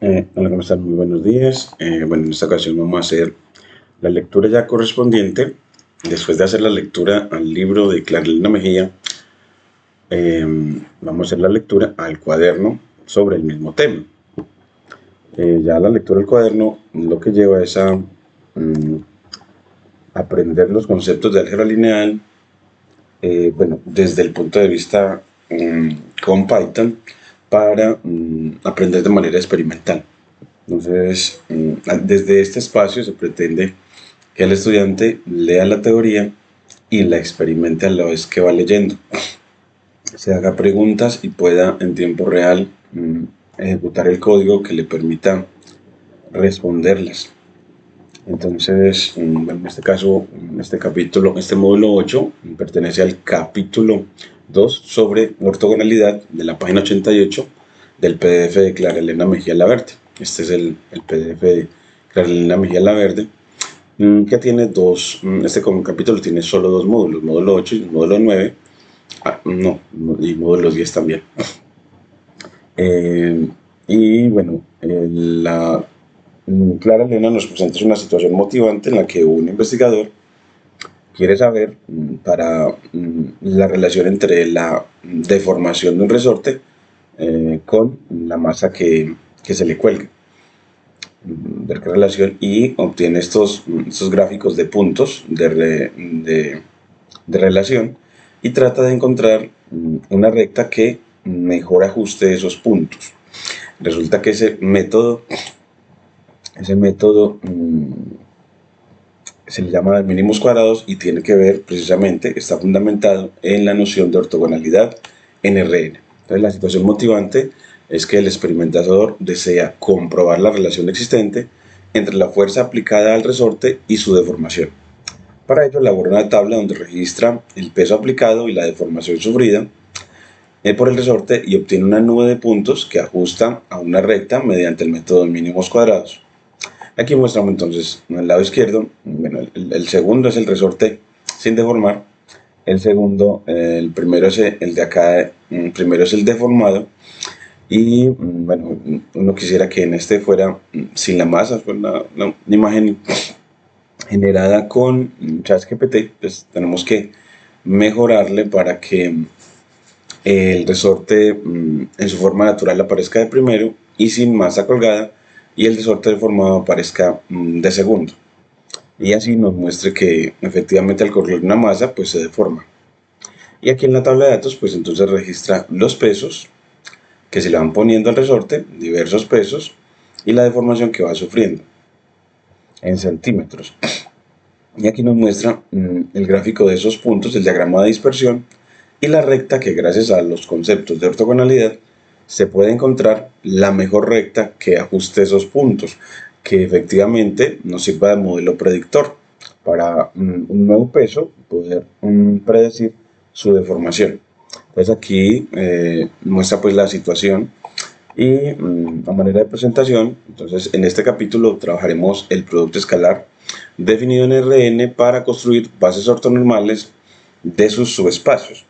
Hola, ¿cómo están? Muy buenos días. Bueno, en esta ocasión vamos a hacer la lectura ya correspondiente. Después de hacer la lectura al libro de Clarelena Mejía, eh, vamos a hacer la lectura al cuaderno sobre el mismo tema. Ya la lectura del cuaderno lo que lleva es a aprender los conceptos de álgebra lineal, bueno, desde el punto de vista con Python para aprender de manera experimental. Entonces, desde este espacio se pretende que el estudiante lea la teoría y la experimente a la vez que va leyendo. Se haga preguntas y pueda en tiempo real ejecutar el código que le permita responderlas. Entonces, bueno, en este caso, este capítulo, este módulo 8 pertenece al capítulo 2 sobre ortogonalidad de la página 88 del PDF de Clarelena Mejía Laverde. Este es el PDF de Clarelena Mejía Laverde, que tiene este capítulo tiene solo dos módulos, módulo 8 y módulo 9, y módulo 10 también. Y bueno, Clarelena nos presenta una situación motivante en la que un investigador quiere saber para la relación entre la deformación de un resorte con la masa que se le cuelga. Ver qué relación, y obtiene estos gráficos de puntos de relación y trata de encontrar una recta que mejor ajuste esos puntos. Resulta que ese método se le llama mínimos cuadrados y tiene que ver precisamente, está fundamentado en la noción de ortogonalidad en RN. Entonces la situación motivante es que el experimentador desea comprobar la relación existente entre la fuerza aplicada al resorte y su deformación. Para ello elabora una tabla donde registra el peso aplicado y la deformación sufrida por el resorte y obtiene una nube de puntos que ajusta a una recta mediante el método de mínimos cuadrados. Aquí muestramos entonces en el lado izquierdo, bueno, el segundo es el resorte sin deformar, el segundo, el primero es el de acá, primero es el deformado, y bueno, uno quisiera que en este fuera sin la masa, pues una imagen generada con ChatGPT, pues tenemos que mejorarle para que el resorte en su forma natural aparezca de primero y sin masa colgada, y el resorte deformado aparezca de segundo, y así nos muestre que efectivamente al correr una masa pues se deforma. Y aquí en la tabla de datos pues entonces registra los pesos que se le van poniendo al resorte, diversos pesos, y la deformación que va sufriendo en centímetros. Y aquí nos muestra el gráfico de esos puntos, el diagrama de dispersión y la recta que, gracias a los conceptos de ortogonalidad, se puede encontrar la mejor recta que ajuste esos puntos, que efectivamente nos sirva de modelo predictor para un nuevo peso poder predecir su deformación. Entonces aquí muestra pues la situación y a manera de presentación. Entonces en este capítulo trabajaremos el producto escalar definido en RN para construir bases ortonormales de sus subespacios,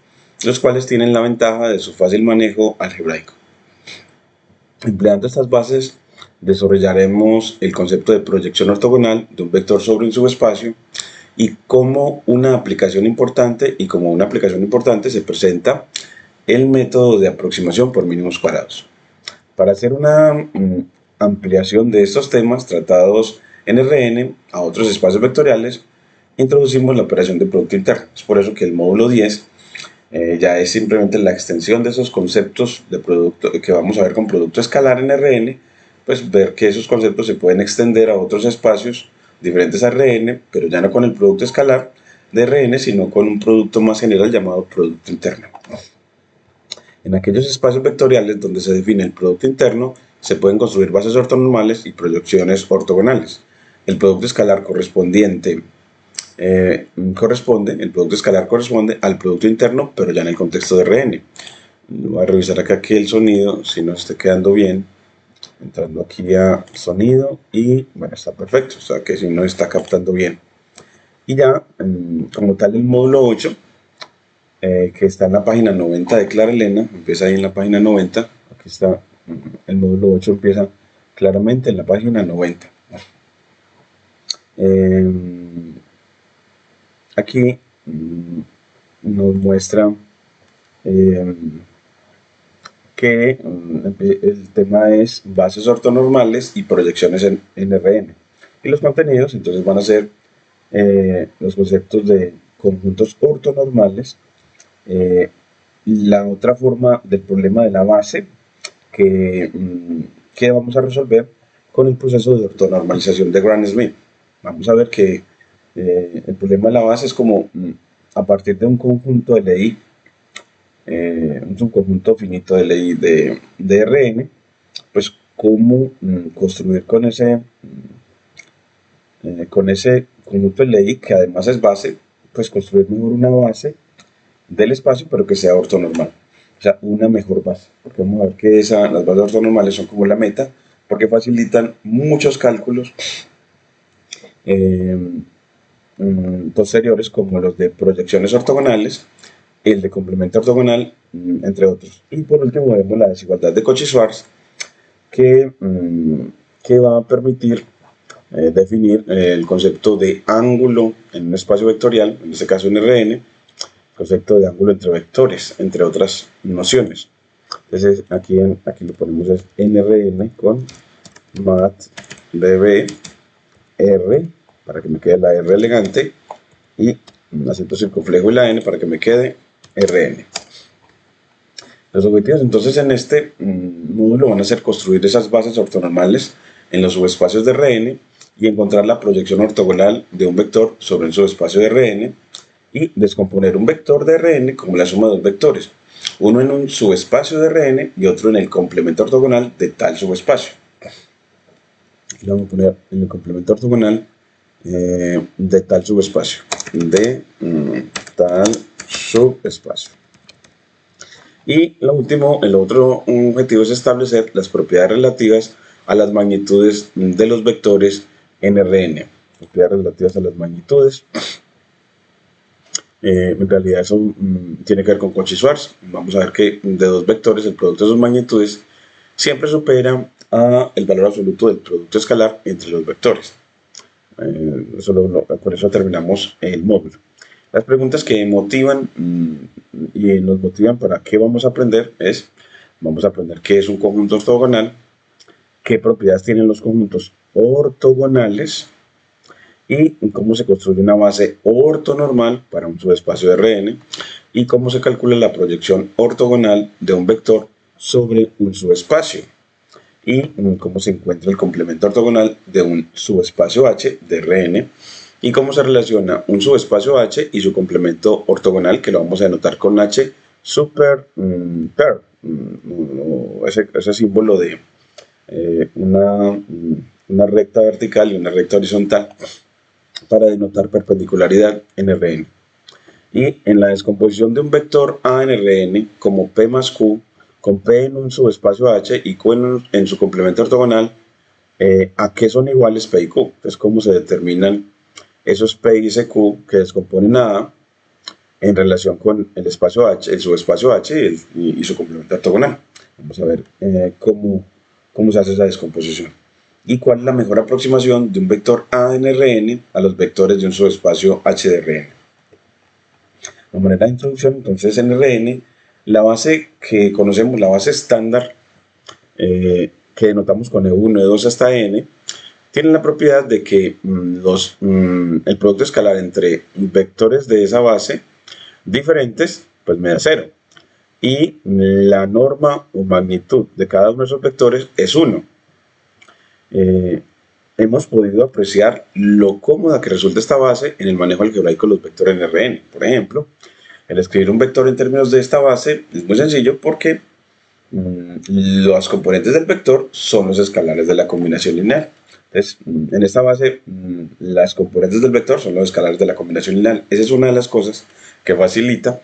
los cuales tienen la ventaja de su fácil manejo algebraico. Empleando estas bases desarrollaremos el concepto de proyección ortogonal de un vector sobre un subespacio y como una aplicación importante se presenta el método de aproximación por mínimos cuadrados. Para hacer una ampliación de estos temas tratados en RN a otros espacios vectoriales, introducimos la operación de producto interno. Es por eso que el módulo 10 ya es simplemente la extensión de esos conceptos de producto que vamos a ver con producto escalar en RN, pues ver que esos conceptos se pueden extender a otros espacios diferentes a RN, pero ya no con el producto escalar de RN, sino con un producto más general llamado producto interno. En aquellos espacios vectoriales donde se define el producto interno, se pueden construir bases ortonormales y proyecciones ortogonales. El producto escalar corresponde al producto interno, pero ya en el contexto de RN. Voy a revisar acá que el sonido, si no esté quedando bien, entrando aquí a sonido, y bueno, está perfecto, o sea que si no está captando bien. Y ya, como tal, el módulo 8, que está en la página 90 de Clarelena, empieza ahí en la página 90, aquí está el módulo 8, empieza claramente en la página 90. Eh, Aquí nos muestra eh, que el tema es bases ortonormales y proyecciones en NRN. Y los contenidos entonces van a ser los conceptos de conjuntos ortonormales. La otra forma del problema de la base que vamos a resolver con el proceso de ortonormalización de Gram-Schmidt. Vamos a ver que el problema de la base es como a partir de un conjunto de LI, un subconjunto finito de LI de RN, pues cómo construir con ese conjunto de LI, que además es base, pues construir mejor una base del espacio, pero que sea ortonormal. O sea, una mejor base. Porque vamos a ver que las bases ortonormales son como la meta, porque facilitan muchos cálculos posteriores, como los de proyecciones ortogonales, el de complemento ortogonal, entre otros. Y por último vemos la desigualdad de Cauchy-Schwarz, que va a permitir definir el concepto de ángulo en un espacio vectorial, en este caso en RN, concepto de ángulo entre vectores, entre otras nociones. Entonces aquí lo ponemos es NRN con mat db r para que me quede la R elegante y un acento circunflejo y la N para que me quede RN. Los objetivos entonces en este módulo van a ser construir esas bases ortonormales en los subespacios de Rn y encontrar la proyección ortogonal de un vector sobre el subespacio de Rn y descomponer un vector de Rn como la suma de dos vectores, uno en un subespacio de Rn y otro en el complemento ortogonal de tal subespacio. Aquí lo vamos a poner en el complemento ortogonal de tal subespacio, tal subespacio. Y el otro objetivo es establecer las propiedades relativas a las magnitudes de los vectores en Rn. Propiedades relativas a las magnitudes. En realidad eso tiene que ver con Cauchy-Schwarz. Vamos a ver que de dos vectores el producto de sus magnitudes siempre supera el valor absoluto del producto escalar entre los vectores. Por eso terminamos el módulo. Las preguntas que motivan y nos motivan para qué vamos a aprender vamos a aprender qué es un conjunto ortogonal, qué propiedades tienen los conjuntos ortogonales y cómo se construye una base ortonormal para un subespacio de Rn y cómo se calcula la proyección ortogonal de un vector sobre un subespacio y cómo se encuentra el complemento ortogonal de un subespacio H de Rn y cómo se relaciona un subespacio H y su complemento ortogonal, que lo vamos a denotar con H super pair, ese símbolo de una recta vertical y una recta horizontal para denotar perpendicularidad en Rn. Y en la descomposición de un vector A en Rn como P más Q, con P en un subespacio H y Q en su complemento ortogonal, ¿a qué son iguales P y Q? Entonces, ¿cómo se determinan esos P y ese Q que descomponen a A en relación con el espacio H, el subespacio H y su complemento ortogonal? Vamos a ver cómo se hace esa descomposición. ¿Y cuál es la mejor aproximación de un vector A en Rn a los vectores de un subespacio H de Rn? De manera de introducción, entonces en Rn, la base que conocemos, la base estándar, que denotamos con E1, E2 hasta N, tiene la propiedad de que el producto escalar entre vectores de esa base diferentes, pues me da 0. Y la norma o magnitud de cada uno de esos vectores es 1. Hemos podido apreciar lo cómoda que resulta esta base en el manejo algebraico de los vectores en Rn. Por ejemplo, el escribir un vector en términos de esta base es muy sencillo porque los componentes del vector son los escalares de la combinación lineal. Entonces, en esta base, las componentes del vector son los escalares de la combinación lineal. Esa es una de las cosas que facilita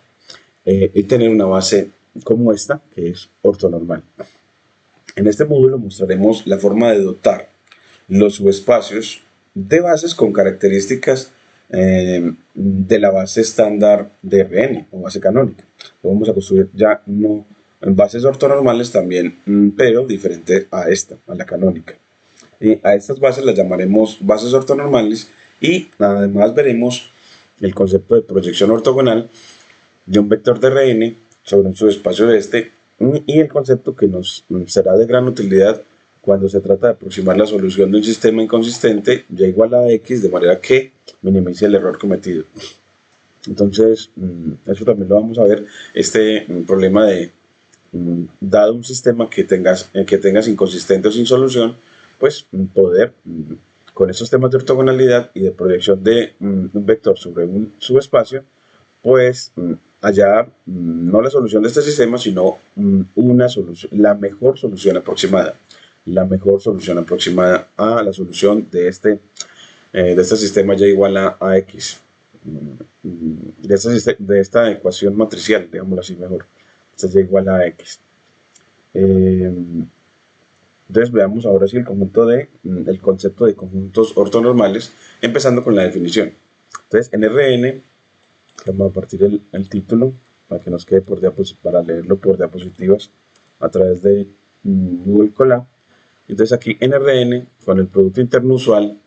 el tener una base como esta, que es ortonormal. En este módulo mostraremos la forma de dotar los subespacios de bases con características de la base estándar de Rn o base canónica. Lo vamos a construir ya no bases ortonormales también, pero diferente a esta, a la canónica. Y a estas bases las llamaremos bases ortonormales y además veremos el concepto de proyección ortogonal de un vector de Rn sobre un subespacio de este y el concepto que nos será de gran utilidad cuando se trata de aproximar la solución de un sistema inconsistente y igual a x de manera que minimice el error cometido. Entonces, eso también lo vamos a ver, este problema de dado un sistema que tengas inconsistente o sin solución, pues poder con estos temas de ortogonalidad y de proyección de un vector sobre un subespacio, pues hallar no la solución de este sistema, sino una solución, la mejor solución aproximada a la solución de este sistema y igual a x, de esta ecuación matricial, digámoslo así mejor, y igual a x. Entonces veamos ahora sí el concepto de conjuntos ortonormales, empezando con la definición. Entonces en Rn, vamos a partir el título para que nos quede para leerlo por diapositivas a través de Google Colab. Entonces aquí en Rn, con el producto interno usual,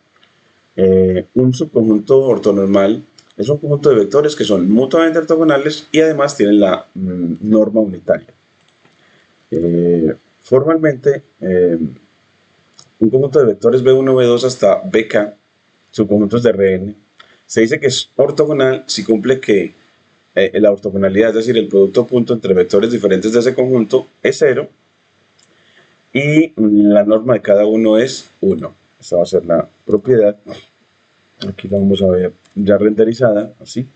un subconjunto ortonormal es un conjunto de vectores que son mutuamente ortogonales y además tienen la norma unitaria. Formalmente, un conjunto de vectores B1, B2 hasta BK, subconjuntos de Rn, se dice que es ortogonal si cumple que la ortogonalidad, es decir, el producto punto entre vectores diferentes de ese conjunto, es 0 y la norma de cada uno es 1. Esta va a ser la propiedad. Aquí la vamos a ver ya renderizada, así.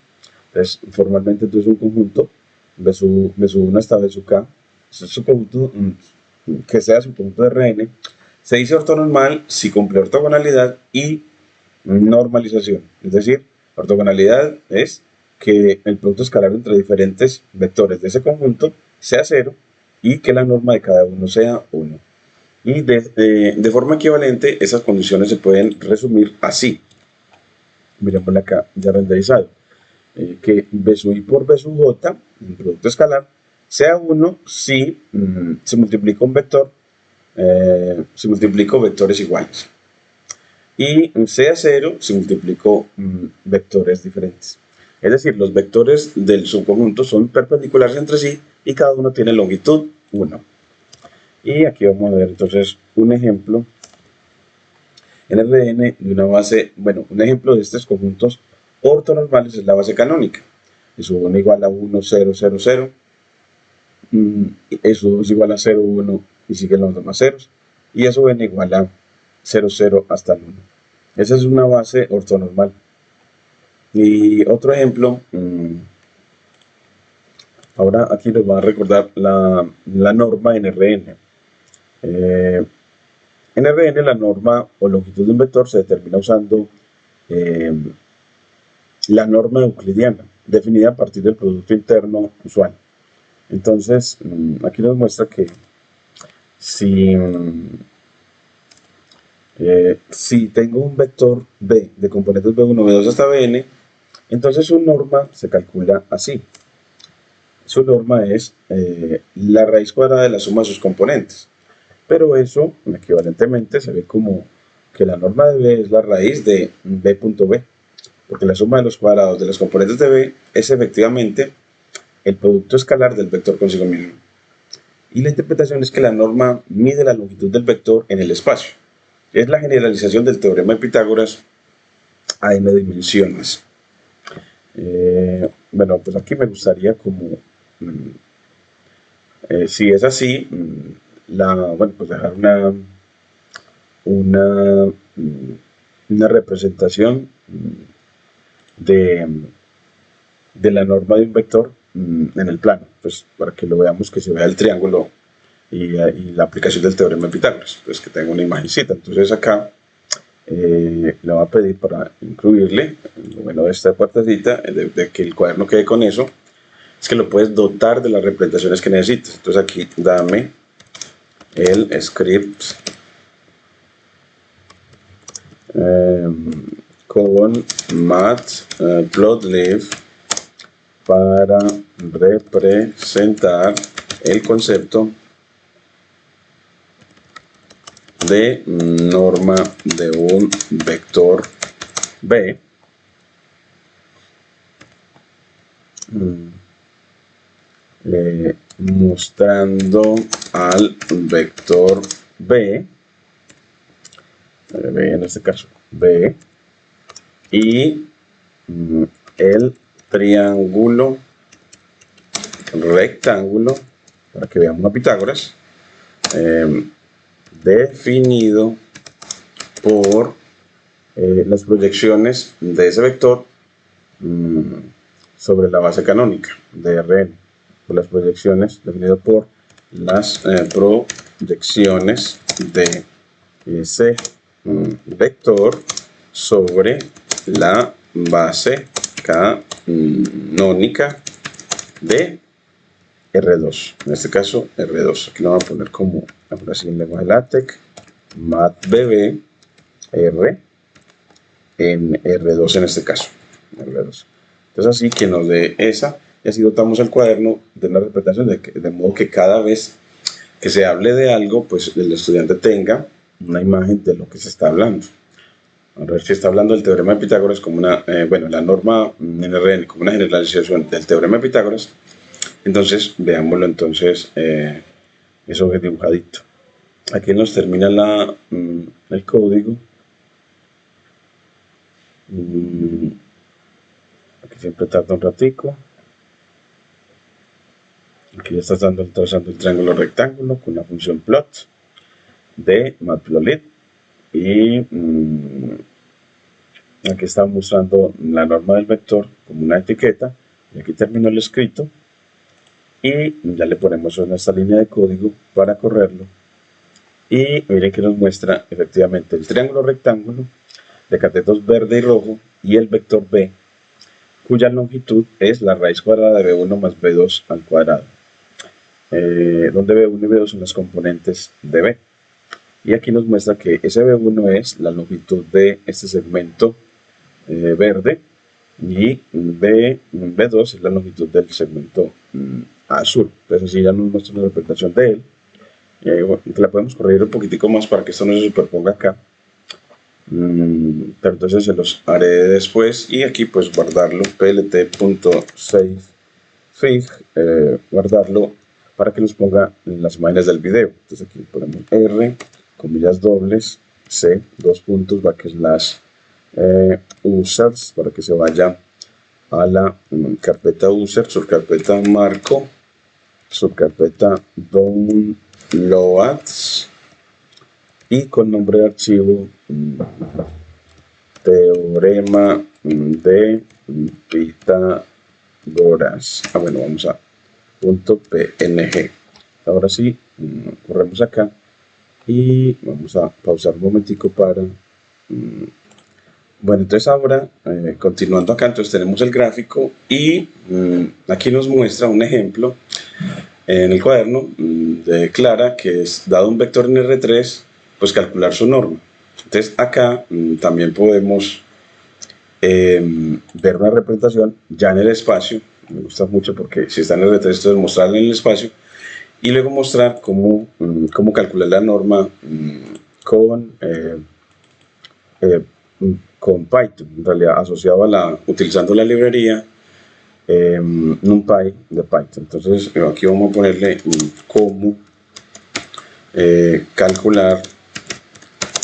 Entonces, formalmente, entonces un conjunto B sub 1 hasta B sub K, es su conjunto, que sea su conjunto de Rn, se dice ortonormal si cumple ortogonalidad y normalización. Es decir, ortogonalidad es que el producto escalar entre diferentes vectores de ese conjunto sea 0 y que la norma de cada uno sea 1. Y de forma equivalente, esas condiciones se pueden resumir así. Miremosla acá ya renderizado. Que B sub I por B sub J, un producto escalar, sea 1 si se multiplica un vector, si multiplico vectores iguales. Y sea 0 si multiplico vectores diferentes. Es decir, los vectores del subconjunto son perpendiculares entre sí y cada uno tiene longitud 1. Y aquí vamos a ver entonces un ejemplo en Rn de una base, bueno, un ejemplo de estos conjuntos ortonormales es la base canónica. Eso 1 igual a 1, 0, 0, 0. Eso 2 igual a 0, 1 y siguen los demás ceros. Y eso n igual a 0, 0 hasta el 1. Esa es una base ortonormal. Y otro ejemplo, ahora aquí les voy a recordar la norma en Rn. En Rn la norma o longitud de un vector se determina usando la norma euclidiana, definida a partir del producto interno usual. Entonces, aquí nos muestra que si tengo un vector B de componentes B1, B2 hasta Bn, entonces su norma se calcula así. Su norma es la raíz cuadrada de la suma de sus componentes. Pero eso, equivalentemente, se ve como que la norma de B es la raíz de B.B, porque la suma de los cuadrados de los componentes de B es efectivamente el producto escalar del vector consigo mismo. Y la interpretación es que la norma mide la longitud del vector en el espacio. Es la generalización del teorema de Pitágoras a n dimensiones. Bueno, pues aquí me gustaría como, si es así, bueno, pues dejar una representación de la norma de un vector en el plano, pues para que lo veamos, que se vea el triángulo y la aplicación del teorema de Pitágoras, pues que tenga una imagencita. Entonces acá le voy a pedir para incluirle, bueno, de esta partecita, de que el cuaderno quede con eso, es que lo puedes dotar de las representaciones que necesites. Entonces aquí dame el script con matplotlib para representar el concepto de norma de un vector B mostrando al vector B en este caso B y el triángulo rectángulo, para que veamos a Pitágoras, definido por las proyecciones de ese vector sobre la base canónica de Rn, por las proyecciones definido por las proyecciones de ese vector sobre la base canónica de R2, en este caso R2, aquí lo vamos a poner como así en lenguaje LaTeX, MathBB R en R2 en este caso, R2. Entonces así que nos dé esa, y así dotamos el cuaderno de una interpretación de modo que cada vez que se hable de algo, pues el estudiante tenga una imagen de lo que se está hablando. A ver si está hablando del teorema de Pitágoras como una, la norma en Rn como una generalización del teorema de Pitágoras. Entonces, veámoslo entonces, eso es dibujadito. Aquí nos termina el código. Aquí siempre tarda un ratico. Aquí ya está trazando el triángulo rectángulo con la función plot de Matplotlib. Y aquí está mostrando la norma del vector como una etiqueta. Y aquí terminó el escrito. Y ya le ponemos esta línea de código para correrlo. Y miren que nos muestra efectivamente el triángulo rectángulo de catetos verde y rojo y el vector B, cuya longitud es la raíz cuadrada de B1 más B2 al cuadrado, donde B1 y B2 son las componentes de B. Y aquí nos muestra que ese B1 es la longitud de este segmento verde y B2 es la longitud del segmento azul. Entonces así ya nos muestra una representación de él. Bueno, la podemos corregir un poquitico más para que esto no se superponga acá. Pero entonces se los haré después y aquí pues guardarlo plt.savefig, guardarlo para que nos ponga en las imágenes del video. Entonces aquí ponemos R, comillas dobles, C, dos puntos, backslash users, para que se vaya a la carpeta user, subcarpeta marco, subcarpeta downloads y con nombre de archivo teorema de Pitágoras. Bueno, vamos a .png. Ahora sí, corremos acá y vamos a pausar un momentico para bueno, entonces ahora continuando acá, entonces tenemos el gráfico y aquí nos muestra un ejemplo en el cuaderno de Clara, que es dado un vector en R3, pues calcular su norma. Entonces acá también podemos ver una representación ya en el espacio. Me gusta mucho porque si está en R3, entonces mostrarlo en el espacio y luego mostrar cómo calcular la norma con Python, en realidad asociado a utilizando la librería NumPy de Python. Entonces aquí vamos a ponerle cómo calcular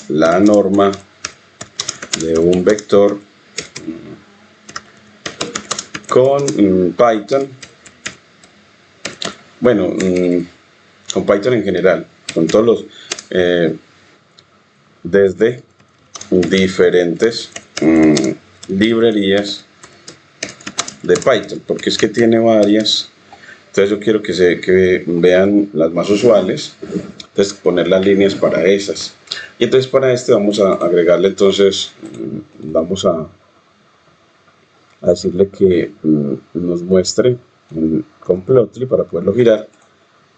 la norma de un vector con Python. Bueno, con Python en general, con todos los desde diferentes librerías de Python, porque es que tiene varias. Entonces yo quiero que vean las más usuales, entonces poner las líneas para esas. Y entonces para este vamos a agregarle, entonces vamos a decirle que nos muestre con Plotly para poderlo girar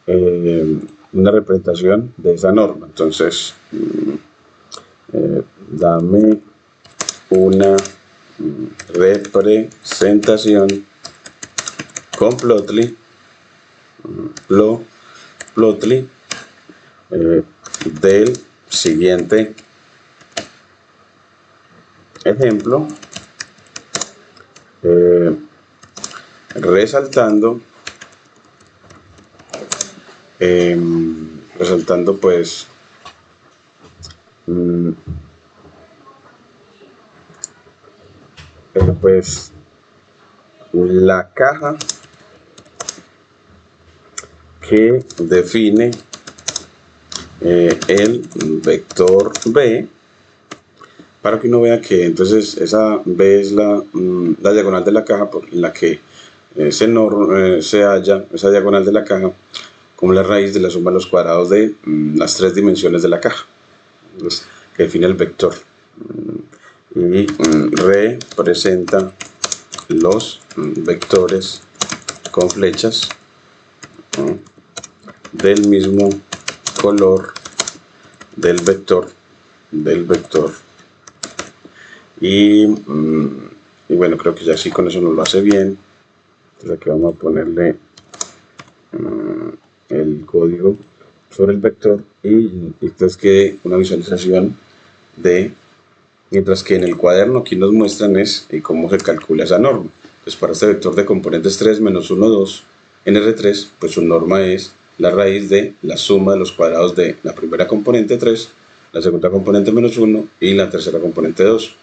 una representación de esa norma. Entonces dame una representación con Plotly Plotly del siguiente ejemplo, resaltando pues pues la caja que define el vector B, para que uno vea que entonces esa B es la diagonal de la caja por la que se halla esa diagonal de la caja como la raíz de la suma de los cuadrados de las tres dimensiones de la caja, entonces, que define el vector, y representa los vectores con flechas del mismo color del vector y bueno, creo que ya sí con eso nos lo hace bien. Entonces aquí vamos a ponerle el código sobre el vector y entonces quede una visualización de, mientras que en el cuaderno aquí nos muestran es cómo se calcula esa norma. Entonces para este vector de componentes 3 menos 1, 2 en R3, pues su norma es la raíz de la suma de los cuadrados de la primera componente 3, la segunda componente menos 1 y la tercera componente 2.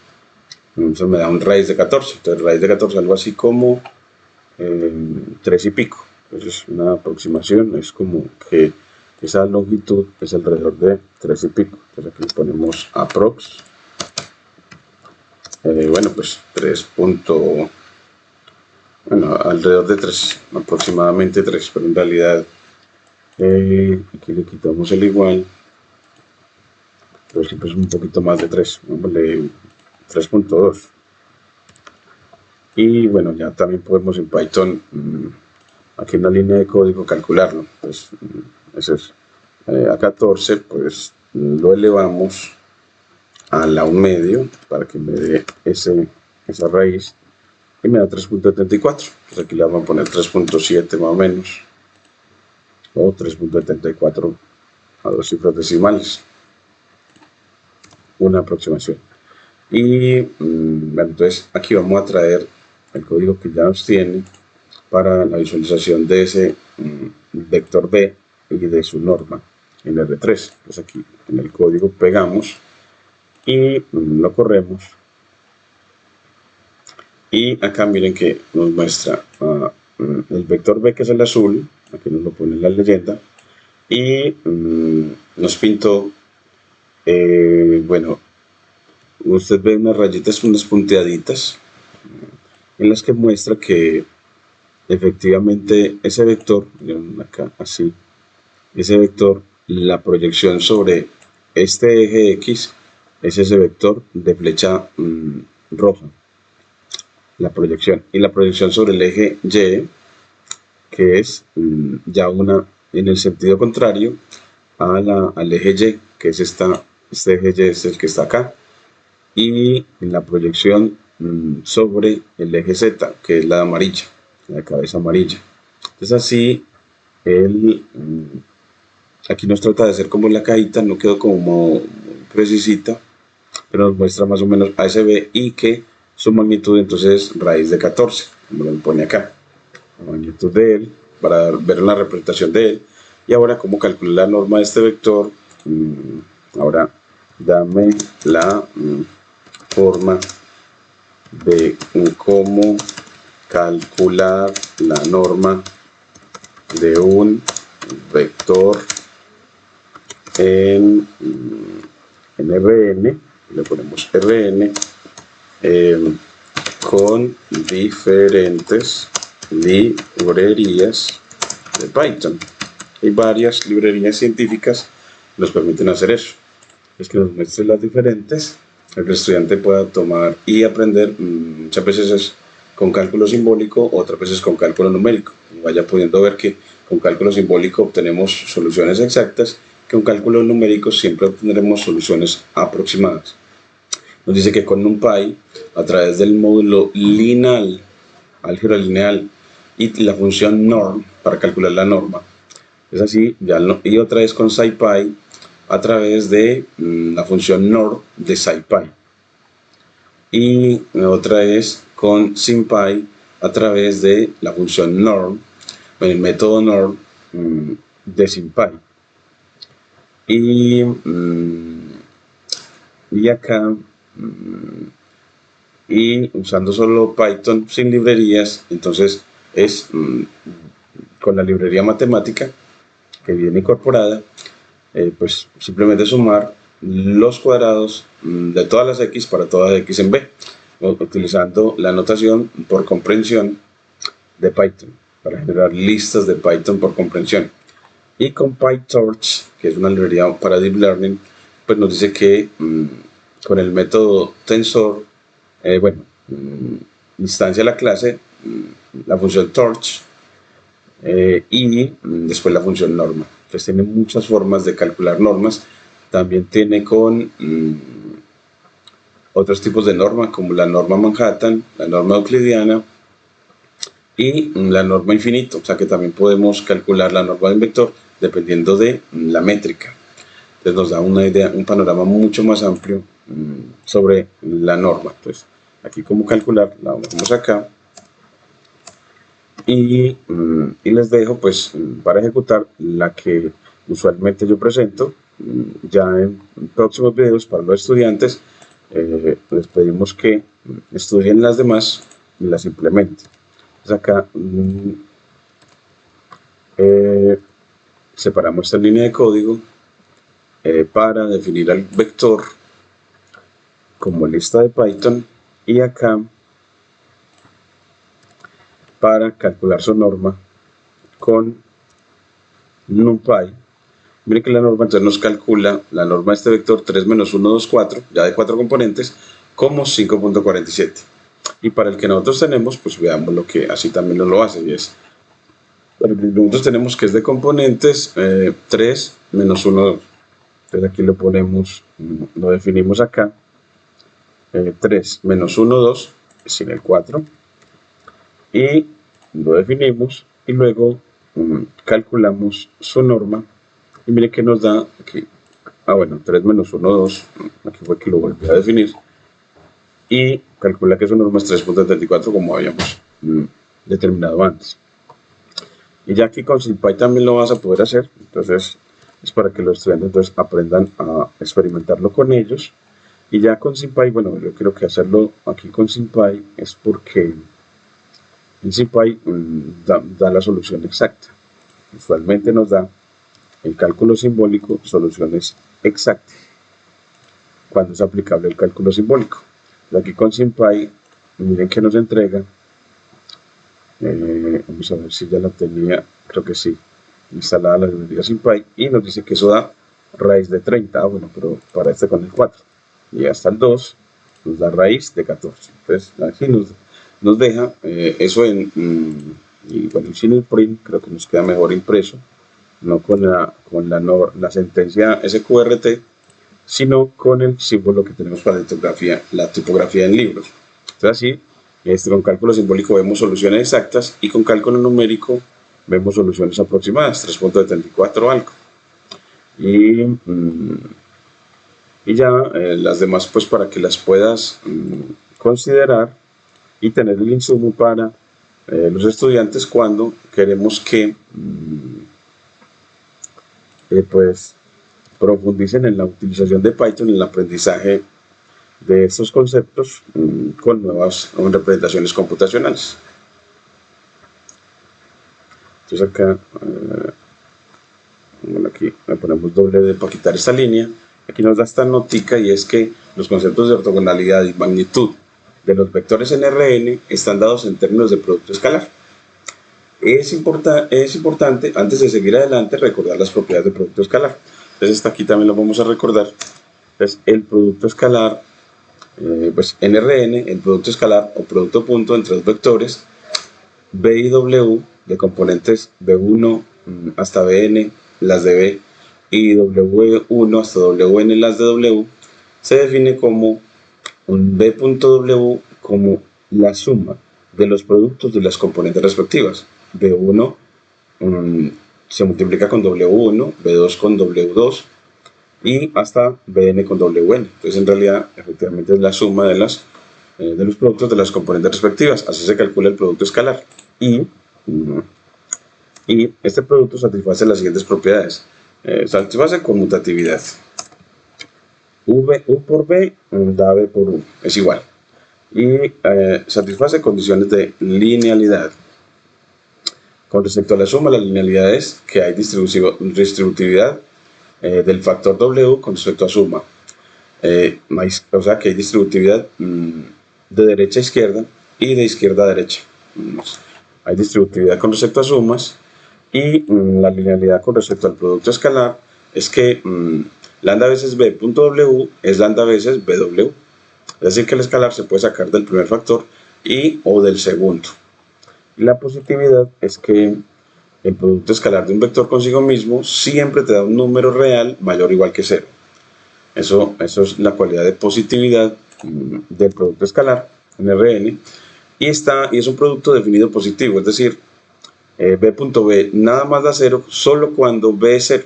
Entonces me da un raíz de 14, entonces raíz de 14 algo así como 3 y pico. Entonces una aproximación es como que esa longitud es alrededor de 3 y pico. Entonces aquí ponemos aprox, bueno pues 3. Bueno, alrededor de 3, aproximadamente 3, pero en realidad aquí le quitamos el igual, pero siempre es un poquito más de 3, vámonos 3.2. Y bueno, ya también podemos en Python, aquí en la línea de código, calcularlo. Pues eso es, a 14, pues lo elevamos a la 1 medio para que me dé esa raíz y me da 3.74. Pues aquí le vamos a poner 3.7 más o menos, o 3.74 a 2 cifras decimales, una aproximación. Y bueno, entonces aquí vamos a traer el código que ya nos tiene para la visualización de ese vector B y de su norma en R3. Pues aquí en el código pegamos y lo corremos, y acá miren que nos muestra el vector B, que es el azul, aquí nos lo pone en la leyenda, y nos pintó, bueno, usted ve unas rayitas, unas punteaditas, en las que muestra que efectivamente ese vector, acá así, ese vector, la proyección sobre este eje X es ese vector de flecha roja, la proyección, y la proyección sobre el eje Y, que es ya una en el sentido contrario al eje Y, que es este eje Y es el que está acá, y en la proyección sobre el eje Z, que es la amarilla, la cabeza amarilla. Entonces así aquí nos trata de hacer como la cajita, no quedó como precisita, pero nos muestra más o menos a ese B, y que su magnitud entonces es raíz de 14, como lo pone acá, la magnitud de él, para ver la representación de él. Y ahora, ¿cómo calcular la norma de este vector? Ahora dame la forma de cómo calcular la norma de un vector en Rn, le ponemos Rn, con diferentes librerías de Python. Hay varias librerías científicas que nos permiten hacer eso. Es que nos muestre las diferentes, el estudiante pueda tomar y aprender, muchas veces es con cálculo simbólico, otras veces con cálculo numérico. Vaya pudiendo ver que con cálculo simbólico obtenemos soluciones exactas, que con cálculo numérico siempre obtendremos soluciones aproximadas. Nos dice que con NumPy, a través del módulo lineal, álgebra lineal, y la función norm para calcular la norma, Es así, y otra es con SciPy a través de la función NOR de SciPy. Y otra es con SymPy a través de la función norm, el método norm de SymPy. Y acá, y usando solo Python sin librerías, entonces es con la librería matemática que viene incorporada, pues simplemente sumar los cuadrados de todas las x para todas x en b, utilizando la notación por comprensión de Python, para generar listas de Python por comprensión. Y con PyTorch, que es una librería para Deep Learning, pues nos dice que con el método tensor, instancia la clase, la función torch, y después la función norma. Entonces tiene muchas formas de calcular normas. También tiene con otros tipos de normas, como la norma Manhattan, la norma euclidiana y la norma infinito. O sea que también podemos calcular la norma de un vector dependiendo de la métrica. Entonces nos da una idea, un panorama mucho más amplio sobre la norma. Entonces aquí cómo calcular, la vamos acá. Y les dejo pues para ejecutar la que usualmente yo presento ya en próximos videos para los estudiantes. Les pedimos que estudien las demás y las implementen. Entonces acá separamos esta línea de código para definir al vector como lista de Python, y acá para calcular su norma con NumPy. Miren que la norma entonces nos calcula la norma de este vector 3 menos 1, 2, 4, ya de 4 componentes, como 5.47. Y para el que nosotros tenemos, pues veamos lo que así también nos lo hace, y es, para el que nosotros tenemos que es de componentes 3 menos 1, 2. Entonces aquí lo ponemos, lo definimos acá, 3 menos 1, 2, sin el 4. Y lo definimos y luego calculamos su norma, y mire que nos da aquí, 3 menos 1, 2, aquí fue que lo volví a definir, y calcula que su norma es 3.34 como habíamos determinado antes. Y ya aquí con SymPy también lo vas a poder hacer, entonces es para que los estudiantes entonces aprendan a experimentarlo con ellos. Y ya con SymPy, bueno, yo creo que hacerlo aquí con SymPy es porque en SymPy da la solución exacta. Usualmente nos da el cálculo simbólico soluciones exactas cuando es aplicable el cálculo simbólico. Aquí con SymPy, miren que nos entrega, vamos a ver si ya la tenía, creo que sí, instalada la librería SymPy, y nos dice que eso da raíz de 30, bueno, pero para este con el 4, y hasta el 2 nos da raíz de 14. Entonces aquí nos deja eso y bueno, sin el print creo que nos queda mejor impreso, no con la sentencia SQRT, sino con el símbolo que tenemos para la tipografía en libros. Entonces así, con cálculo simbólico vemos soluciones exactas, y con cálculo numérico vemos soluciones aproximadas, 3.74 algo. Y ya las demás pues para que las puedas considerar y tener el insumo para los estudiantes cuando queremos que pues profundicen en la utilización de Python, en el aprendizaje de estos conceptos con nuevas representaciones computacionales. Entonces acá, bueno, aquí le ponemos doble D para quitar esta línea. Aquí nos da esta notica, y es que los conceptos de ortogonalidad y magnitud de los vectores en Rn están dados en términos de producto escalar. Es importante, antes de seguir adelante, recordar las propiedades del producto escalar. Entonces aquí también lo vamos a recordar. Entonces el producto escalar, pues en Rn, el producto escalar o producto punto entre dos vectores b y w de componentes b1 hasta bn las de b y w1 hasta wn las de w, se define como un b.w como la suma de los productos de las componentes respectivas, b1 se multiplica con W1, B2 con W2 y hasta Bn con Wn. Entonces en realidad efectivamente es la suma de los productos de las componentes respectivas. Así se calcula el producto escalar. Y este producto satisface las siguientes propiedades. Satisface conmutatividad. U por B da B por U, es igual. Y satisface condiciones de linealidad. Con respecto a la suma, la linealidad es que hay distributividad del factor W con respecto a suma. O sea que hay distributividad de derecha a izquierda y de izquierda a derecha. Hay distributividad con respecto a sumas y la linealidad con respecto al producto escalar es que lambda veces B.W es lambda veces BW. Es decir que el escalar se puede sacar del primer factor o del segundo. Y la positividad es que el producto escalar de un vector consigo mismo siempre te da un número real mayor o igual que 0. Eso es la cualidad de positividad del producto escalar en Rn. Y es un producto definido positivo, es decir, B.B nada más da 0 solo cuando B es 0.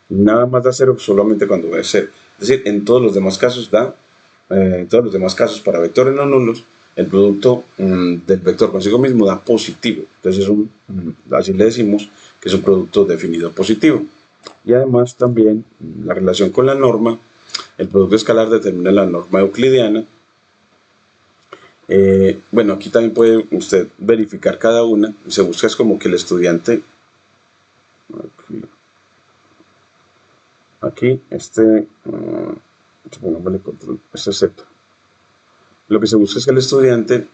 Nada más da 0 solamente cuando B es 0. Es decir, en todos los demás casos para vectores no nulos, el producto del vector consigo mismo da positivo. Entonces así le decimos que es un producto definido positivo. Y además también la relación con la norma, el producto escalar determina la norma euclidiana. Bueno, aquí también puede usted verificar cada una. Se busca es como que el estudiante aquí pongámosle control, este es Z. Lo que se busca es que el estudiante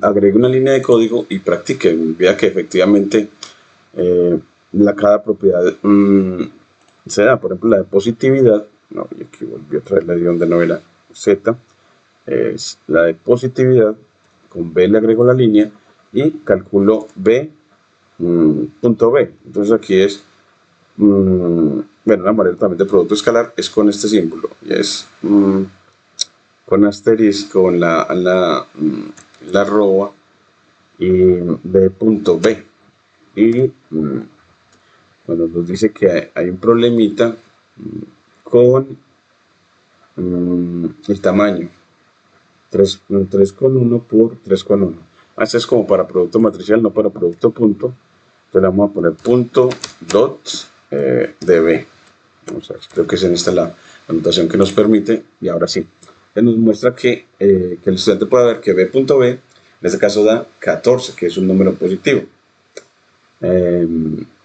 agregue una línea de código y practique, vea que efectivamente cada propiedad se da. Por ejemplo, la de positividad, y aquí volví a traer la de donde no era Z, es la de positividad, con B le agrego la línea y calculo B punto B. Entonces aquí es la manera también de producto escalar es con este símbolo, y es con asterisco, la arroba y B punto B. Y bueno, nos dice que hay un problemita con el tamaño 3,1 por 3,1. Este es como para producto matricial, no para producto punto. Entonces le vamos a poner punto dot de B. Vamos a ver, creo que es en esta la anotación que nos permite. Y ahora sí, nos muestra que el estudiante puede ver que B.B en este caso da 14, que es un número positivo.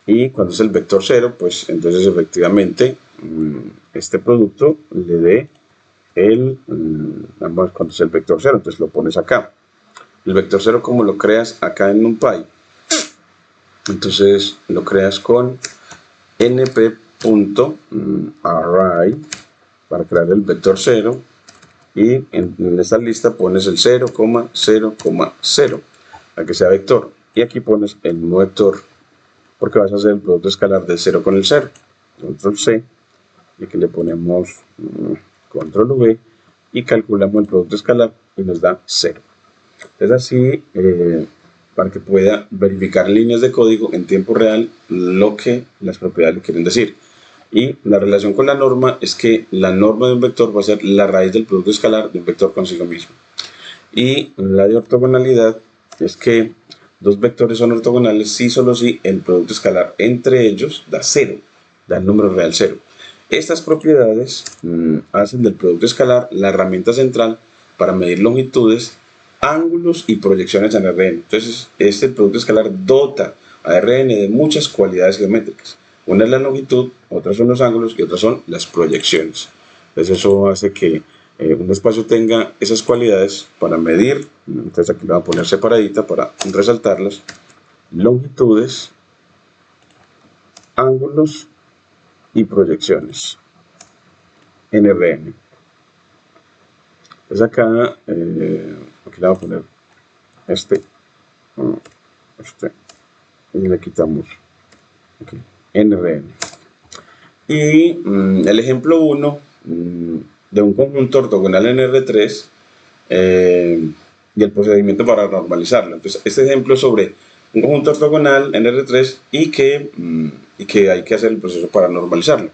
Y cuando es el vector 0, pues entonces efectivamente este producto le dé cuando es el vector 0, entonces lo pones acá. El vector 0, como lo creas acá en NumPy, entonces lo creas con np.array para crear el vector 0 y en esta lista pones el 0,0,0 para que sea vector, y aquí pones el mismo vector porque vas a hacer el producto escalar del 0 con el 0. Control C, y aquí le ponemos Control V y calculamos el producto escalar y nos da 0. Es así para que pueda verificar líneas de código en tiempo real lo que las propiedades le quieren decir. Y la relación con la norma es que la norma de un vector va a ser la raíz del producto escalar de un vector consigo mismo. Y la de ortogonalidad es que dos vectores son ortogonales si solo si el producto escalar entre ellos da 0, da el número real 0. Estas propiedades hacen del producto escalar la herramienta central para medir longitudes, ángulos y proyecciones en Rn. Entonces, este producto escalar dota a Rn de muchas cualidades geométricas. Una es la longitud, otras son los ángulos y otras son las proyecciones. Entonces, eso hace que un espacio tenga esas cualidades para medir. Entonces, aquí le voy a poner separadita para resaltarlas: longitudes, ángulos y proyecciones en Rn. Entonces acá le voy a poner este y le quitamos aquí, NRN. Y el ejemplo 1 de un conjunto ortogonal en R3 y el procedimiento para normalizarlo. Entonces este ejemplo es sobre un conjunto ortogonal en R3 y que hay que hacer el proceso para normalizarlo.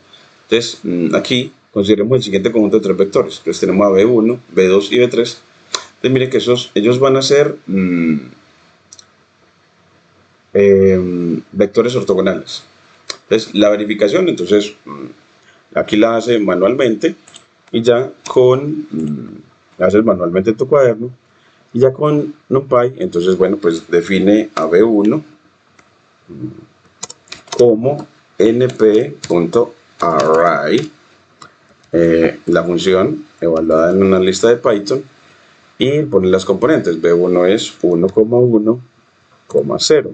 Entonces, aquí consideremos el siguiente conjunto de tres vectores. Entonces tenemos a B1, B2 y B3. Entonces mire que ellos van a ser vectores ortogonales. Entonces la verificación, entonces aquí la hace manualmente y ya la haces manualmente en tu cuaderno y ya con NumPy, entonces bueno, pues define a B1 como np.array, la función evaluada en una lista de Python, y poner las componentes. B1 es 1,1, 0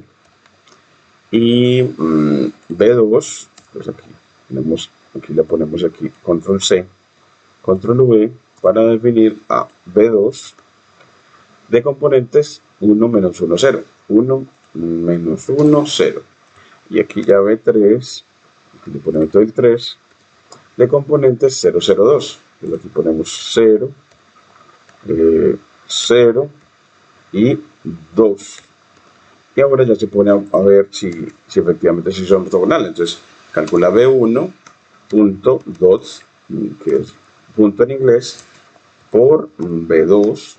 y B2, pues aquí le ponemos aquí control C, control V para definir a B2 de componentes 1 menos 1, 0, 1 menos 1, 0, y aquí ya B3, aquí le ponemos todo el 3 de componentes 0, 0, 2, y aquí ponemos 0, 0 y 2. Y ahora ya se pone a ver si efectivamente si son ortogonales. Entonces calcula B1 punto dot, que es punto en inglés, por B2.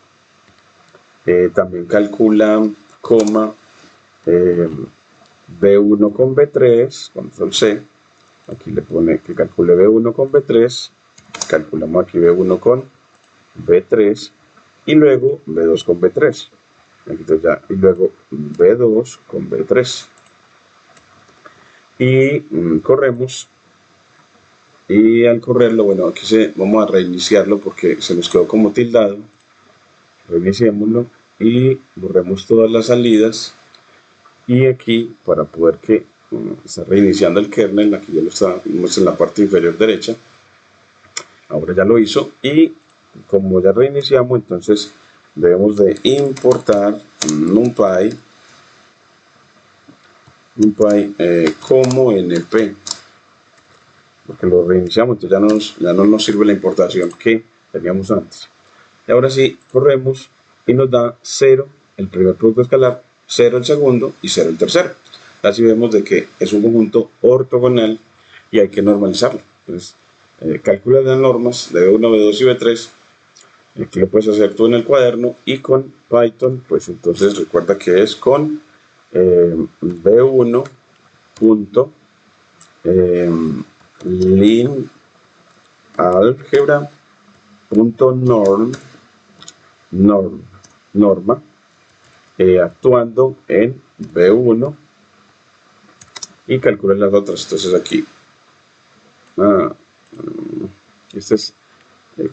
También calcula coma B1 con B3, control C. Aquí le pone que calcule B1 con B3. Calculamos aquí B1 con B3 y luego B2 con B3. Y luego B2 con B3 y corremos, y al correrlo, bueno, aquí vamos a reiniciarlo porque se nos quedó como tildado. Reiniciémoslo y borremos todas las salidas, y aquí para poder que está reiniciando el kernel, aquí ya lo vimos en la parte inferior derecha, ahora ya lo hizo, y como ya reiniciamos, entonces debemos de importar NumPy como NP, porque lo reiniciamos, entonces ya no nos sirve la importación que teníamos antes. Y ahora sí, corremos y nos da 0 el primer producto escalar, 0 el segundo y 0 el tercero. Así vemos de que es un conjunto ortogonal y hay que normalizarlo. Entonces, calcula las normas de B1, B2 y B3. Aquí lo puedes hacer tú en el cuaderno, y con Python, pues entonces recuerda que es con B1 punto len algebra punto norma, actuando en B1, y calcula las otras. Entonces aquí este es,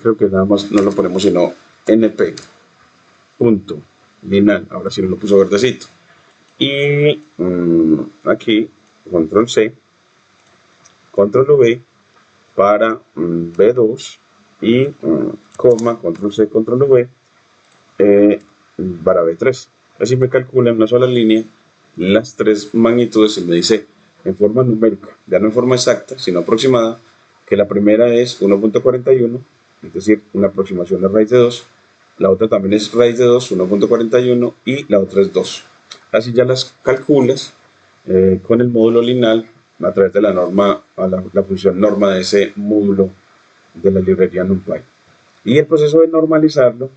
creo que nada más no lo ponemos sino np punto lineal, ahora sí lo puso verdecito, y aquí control C, control V para B2 y coma, control C, control V para B3. Así me calcula en una sola línea las tres magnitudes y me dice en forma numérica, ya no en forma exacta, sino aproximada, que la primera es 1.41, es decir, una aproximación a raíz de 2, la otra también es raíz de 2, 1.41, y la otra es 2. Así ya las calculas con el módulo lineal a través de la norma, la función norma de ese módulo de la librería NumPy. Y el proceso de normalizarlo,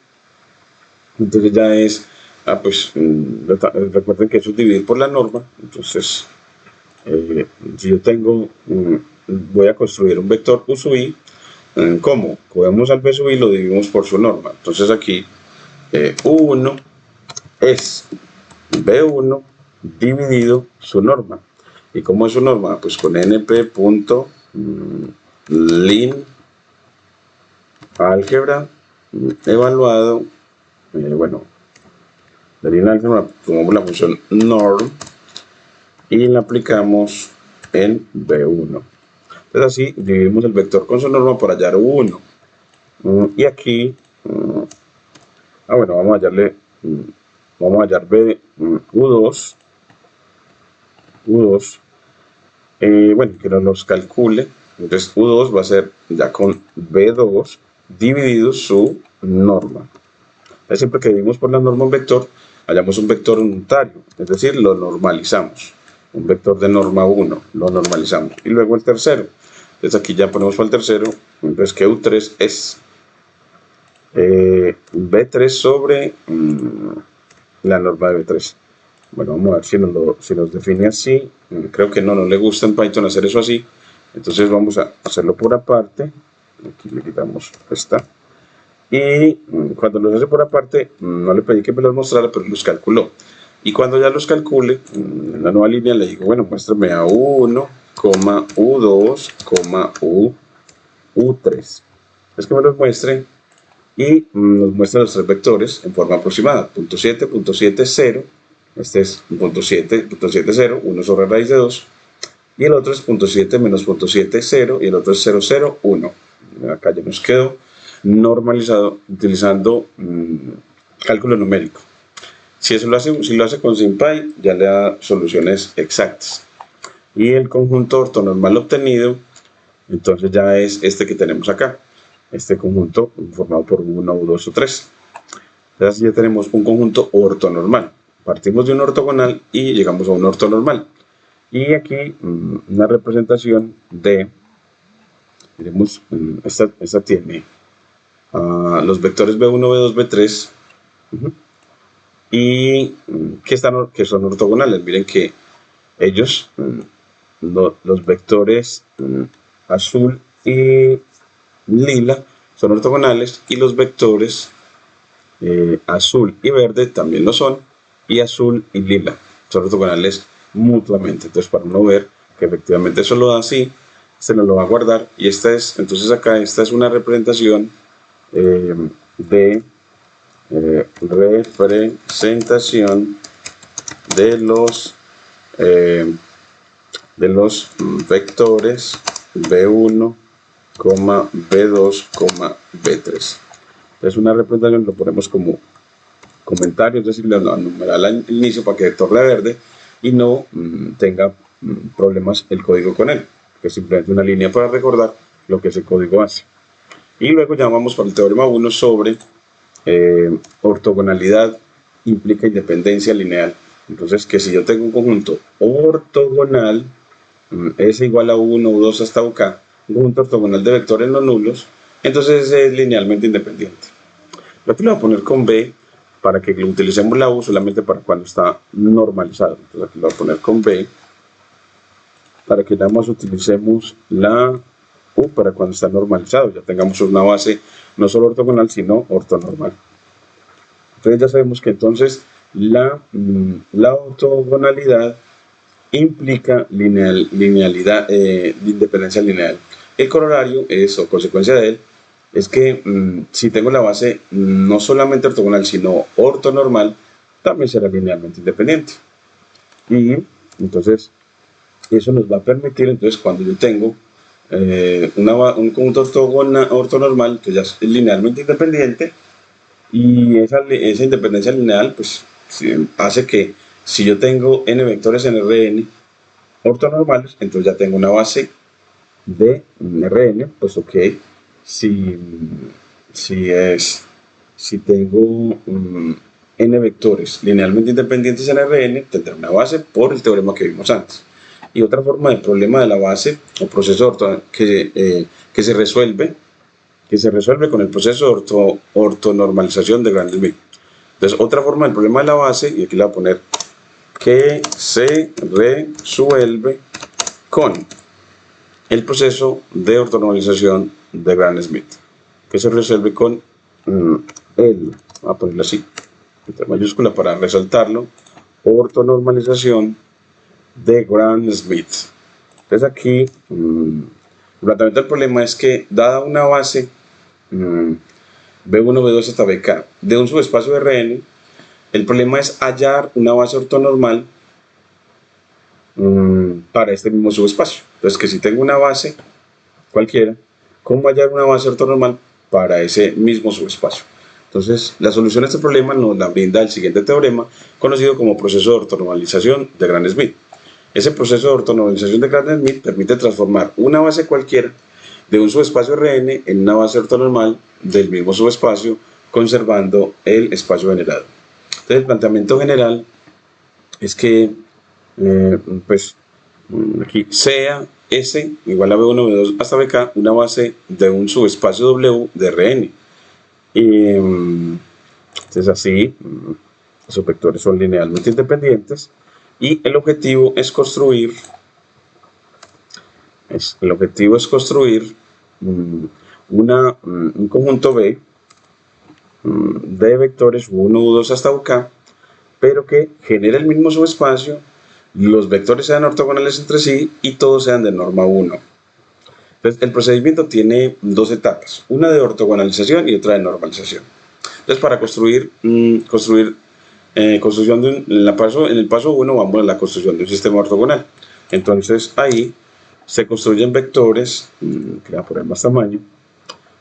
entonces ya es, recuerden que eso es dividir por la norma. Entonces, si yo tengo, voy a construir un vector U sub i, ¿cómo? Cogemos al B sub i y lo dividimos por su norma. Entonces aquí U1 es B1 dividido su norma. ¿Y cómo es su norma? Pues con np.len álgebra evaluado, bueno, de len álgebra tomamos la función norm y la aplicamos en B1. Entonces así dividimos el vector con su norma para hallar U1. Y aquí, bueno, vamos a hallarle, vamos a hallar U2, bueno, que nos calcule. Entonces U2 va a ser ya con B2 dividido su norma. Entonces, siempre que dividimos por la norma un vector, hallamos un vector unitario, es decir, lo normalizamos. Un vector de norma 1, lo normalizamos. Y luego el tercero. Entonces aquí ya ponemos para el tercero, entonces que U3 es B3 sobre la norma de B3. Bueno, vamos a ver si nos define así. Creo que no le gusta en Python hacer eso así. Entonces vamos a hacerlo por aparte. Aquí le quitamos esta. Y cuando los hace por aparte, no le pedí que me los mostrara, pero los calculó. Y cuando ya los calcule, en la nueva línea le digo, bueno, muéstrame a U1, U2, U3. Es que me los muestre y nos muestra los tres vectores en forma aproximada. Punto 7, punto 7, 0. Este es punto 7, punto 7, 0, 1 sobre raíz de 2. Y el otro es punto 7 menos punto 7, 0. Y el otro es 0, 0, 1. Acá ya nos quedó normalizado utilizando cálculo numérico. Si lo hace con SymPy, ya le da soluciones exactas. Y el conjunto ortonormal obtenido, entonces ya es este que tenemos acá. Este conjunto formado por 1, U2 o 3. Entonces ya tenemos un conjunto ortonormal. Partimos de un ortogonal y llegamos a un ortonormal. Y aquí una representación de, miremos, esta tiene los vectores B1, B2, B3, y que son ortogonales. Miren que ellos, los vectores azul y lila son ortogonales, y los vectores azul y verde también lo son, y azul y lila son ortogonales mutuamente. Entonces, para uno ver que efectivamente eso lo da así, se nos lo va a guardar. Y entonces acá esta es una representación de representación de los vectores B1, B2, B3. Es una representación, lo ponemos como comentario, es decir, lo numeral al inicio para que el vector de verde y no tenga problemas el código con él, que es simplemente una línea para recordar lo que ese código hace. Y luego ya vamos para el teorema 1 sobre ortogonalidad implica independencia lineal. Entonces, que si yo tengo un conjunto ortogonal, S igual a U1, U2 hasta UK, un conjunto ortogonal de vectores no nulos, entonces es linealmente independiente. Aquí lo voy a poner con B para que utilicemos la U solamente para cuando está normalizado. Entonces aquí lo voy a poner con B para que nada más utilicemos la U para cuando está normalizado. Ya tengamos una base no solo ortogonal, sino ortonormal. Entonces ya sabemos que entonces la ortogonalidad implica linealidad, independencia lineal. El corolario es, o consecuencia de él, es que si tengo la base no solamente ortogonal, sino ortonormal, también será linealmente independiente. Y entonces eso nos va a permitir, entonces cuando yo tengo un conjunto ortonormal que ya es linealmente independiente, y esa independencia lineal pues hace que si yo tengo n vectores en Rn ortonormales, entonces ya tengo una base de Rn, pues ok. Si tengo n vectores linealmente independientes en Rn, tendré una base por el teorema que vimos antes. Y otra forma del problema de la base o proceso que se resuelve con el proceso de ortonormalización de Gram-Schmidt. Entonces, otra forma del problema de la base, y aquí le voy a poner que se resuelve con el proceso de ortonormalización de Gram-Schmidt, que se resuelve con voy a ponerlo así, entre mayúscula para resaltarlo, ortonormalización de Gram-Schmidt. Entonces aquí el planteamiento del problema es que dada una base B1, B2 hasta BK de un subespacio de Rn, el problema es hallar una base ortonormal para este mismo subespacio. Entonces, que si tengo una base cualquiera, ¿cómo hallar una base ortonormal para ese mismo subespacio? Entonces, la solución a este problema nos la brinda el siguiente teorema, conocido como proceso de ortonormalización de Gram-Schmidt. Ese proceso de ortonormalización de Gram-Schmidt permite transformar una base cualquiera de un subespacio Rn en una base ortonormal del mismo subespacio, conservando el espacio generado. Entonces el planteamiento general es que pues aquí sea S igual a B1, B2 hasta BK una base de un subespacio W de Rn. Y entonces así los vectores son linealmente independientes y el objetivo es construir un conjunto B de vectores U1, U2 hasta UK, pero que genere el mismo subespacio, los vectores sean ortogonales entre sí y todos sean de norma 1. Entonces, el procedimiento tiene dos etapas, una de ortogonalización y otra de normalización. Entonces, para construir construcción en el paso 1 vamos a la construcción de un sistema ortogonal. Entonces, ahí se construyen vectores, que voy a poner más tamaño,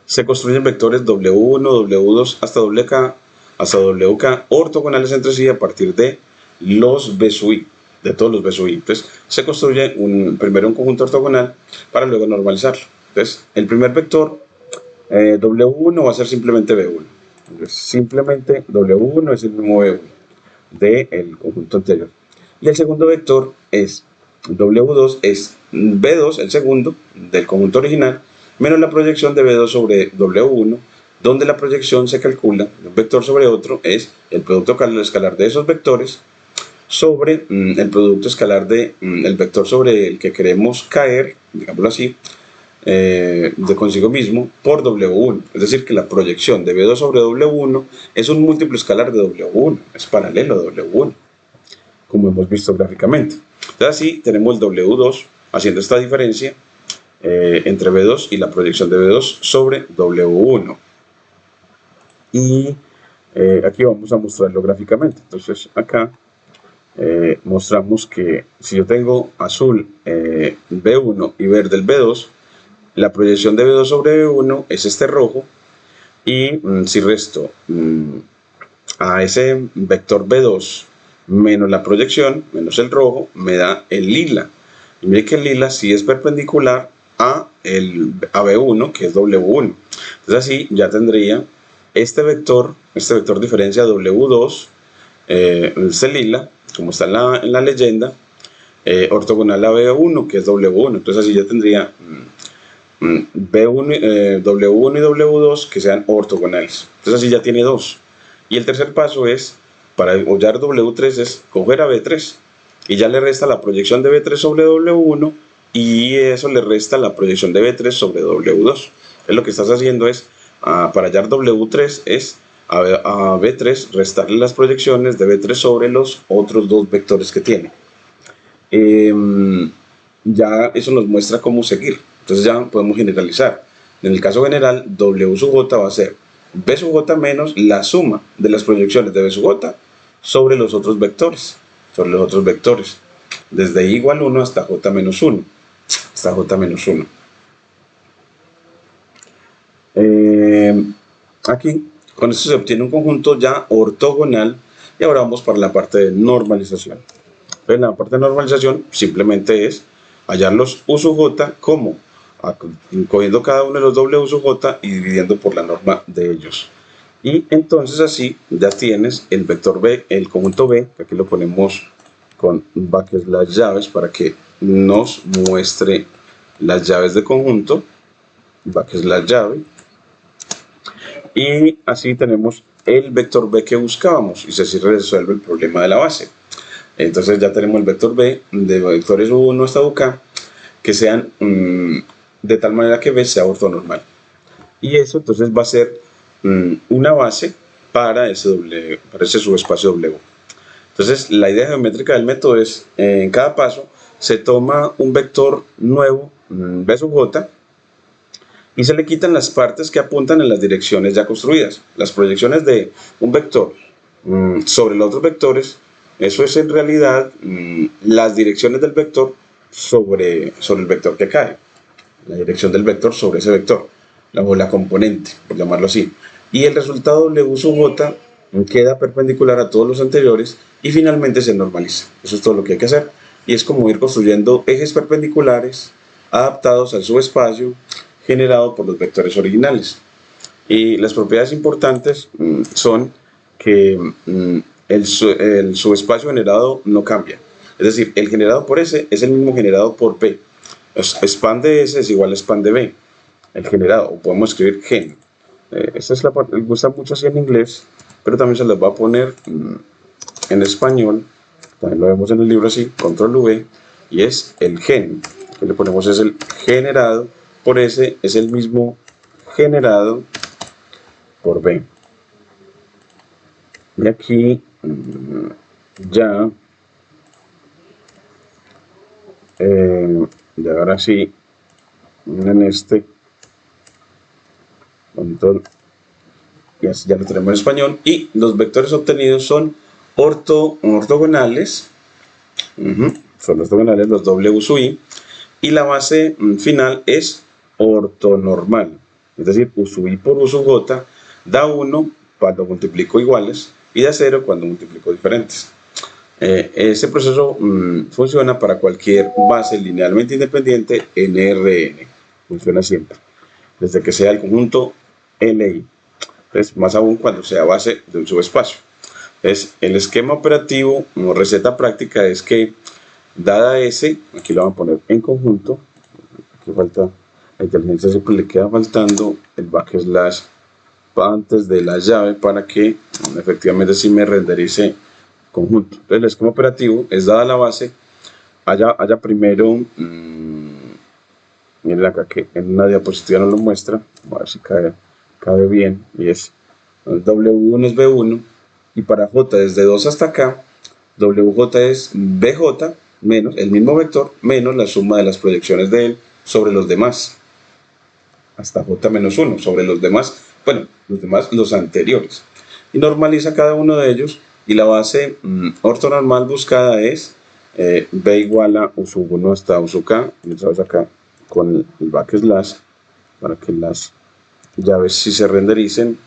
se construyen vectores W1, W2 hasta WK, hasta WK ortogonales entre sí a partir de los B sub I, de todos los B sub I. Entonces, se construye primero un conjunto ortogonal para luego normalizarlo. Entonces, el primer vector W1 va a ser simplemente B1. Entonces, simplemente W1 es el mismo B1 del conjunto anterior. Y el segundo vector es W2, es B2, el segundo del conjunto original, menos la proyección de B2 sobre W1, donde la proyección se calcula de un vector sobre otro, es el producto escalar de esos vectores sobre el producto escalar del vector sobre el que queremos caer, digámoslo así, de consigo mismo por W1. Es decir, que la proyección de B2 sobre W1 es un múltiplo escalar de W1, es paralelo a W1, como hemos visto gráficamente. Entonces así tenemos el W2 haciendo esta diferencia entre B2 y la proyección de B2 sobre W1. Y aquí vamos a mostrarlo gráficamente. Entonces acá mostramos que si yo tengo azul B1 y verde el B2, la proyección de B2 sobre B1 es este rojo, y si resto a ese vector B2 menos la proyección, menos el rojo, me da el lila. Y mire que el lila sí es perpendicular a B1, que es W1. Entonces así ya tendría este vector diferencia W2, este lila, como está en la leyenda, ortogonal a B1, que es W1. Entonces así ya tendría W1 y W2 que sean ortogonales. Entonces así ya tiene dos. Y el tercer paso es, para hallar W3, es coger a B3 y ya le resta la proyección de B3 sobre W1 y eso le resta la proyección de B3 sobre W2. Entonces lo que estás haciendo es, para hallar W3 es a B3 restarle las proyecciones de B3 sobre los otros dos vectores que tiene. Ya eso nos muestra cómo seguir. Entonces ya podemos generalizar. En el caso general, W sub J va a ser B sub J menos la suma de las proyecciones de B sub J sobre los otros vectores. Desde I igual 1 hasta J menos 1. Aquí, con esto se obtiene un conjunto ya ortogonal. Y ahora vamos para la parte de normalización. En la parte de normalización simplemente es hallar los U sub J como cogiendo cada uno de los W sub J y dividiendo por la norma de ellos. Y entonces así ya tienes el vector B, el conjunto B, que aquí lo ponemos con backslash llaves para que nos muestre las llaves de conjunto, backslash llave. Y así tenemos el vector B que buscábamos y así resuelve el problema de la base. Entonces ya tenemos el vector B de vectores U1 hasta UK que sean de tal manera que B sea ortonormal. Y eso entonces va a ser una base para ese subespacio W. Entonces la idea geométrica del método es, en cada paso se toma un vector nuevo, B sub J, y se le quitan las partes que apuntan en las direcciones ya construidas. Las proyecciones de un vector sobre los otros vectores, eso es en realidad las direcciones del vector sobre el vector que cae. La dirección del vector sobre ese vector, la componente, por llamarlo así. Y el resultado W sub J queda perpendicular a todos los anteriores y finalmente se normaliza. Eso es todo lo que hay que hacer. Y es como ir construyendo ejes perpendiculares adaptados al subespacio generado por los vectores originales. Y las propiedades importantes son que el subespacio generado no cambia. Es decir, el generado por S es el mismo generado por P. Span de S es igual a span de B. El generado, o podemos escribir gen. Esta es la parte, me gusta mucho así en inglés, pero también se les va a poner en español. También lo vemos en el libro así, control V, y es el gen. Que le ponemos es el generado por S, es el mismo generado por B. Y aquí ya ahora sí, en este control, ya lo tenemos en español, y los vectores obtenidos son ortogonales, son ortogonales los W sub I, y la base final es ortonormal, es decir, U sub I por U sub J da 1 cuando multiplico iguales y da 0 cuando multiplico diferentes. Este proceso funciona para cualquier base linealmente independiente en Rn, funciona siempre, desde que sea el conjunto Li. Entonces, más aún cuando sea base de un subespacio. Entonces, el esquema operativo o receta práctica es que, dada S, aquí lo vamos a poner en conjunto, aquí falta la inteligencia, siempre le queda faltando el backslash antes de la llave para que efectivamente sí me renderice conjunto. Entonces, el esquema operativo es, dada la base, haya primero, miren acá que en una diapositiva no lo muestra, a ver si cabe bien, y es W1 es B1, y para J desde 2 hasta acá, WJ es BJ menos el mismo vector menos la suma de las proyecciones de él sobre los demás, hasta J menos 1 sobre los demás, bueno, los anteriores, y normaliza cada uno de ellos, y la base ortonormal buscada es B igual a U sub 1 hasta U sub K, y otra vez acá con el backslash para que las llaves sí se rendericen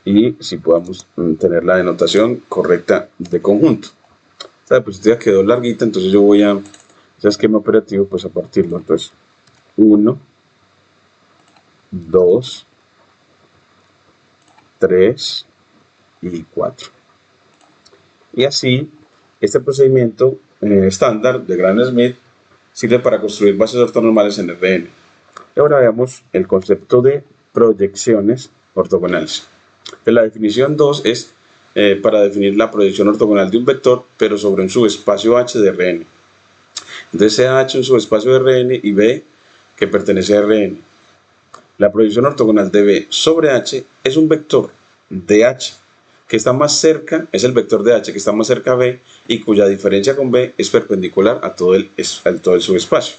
y si podamos tener la denotación correcta de conjunto. Esta diapositiva quedó larguita, entonces yo voy a ese esquema operativo pues a partirlo. Entonces 1, 2, 3 y 4. Y así, este procedimiento estándar de Gram-Schmidt sirve para construir bases ortonormales en Rn. Y ahora veamos el concepto de proyecciones ortogonales. La definición 2 es para definir la proyección ortogonal de un vector, pero sobre un subespacio H de Rn. Entonces sea H un subespacio de Rn y B que pertenece a Rn. La proyección ortogonal de B sobre H es un vector de H que está más cerca, es el vector de H que está más cerca a B y cuya diferencia con B es perpendicular a todo el subespacio.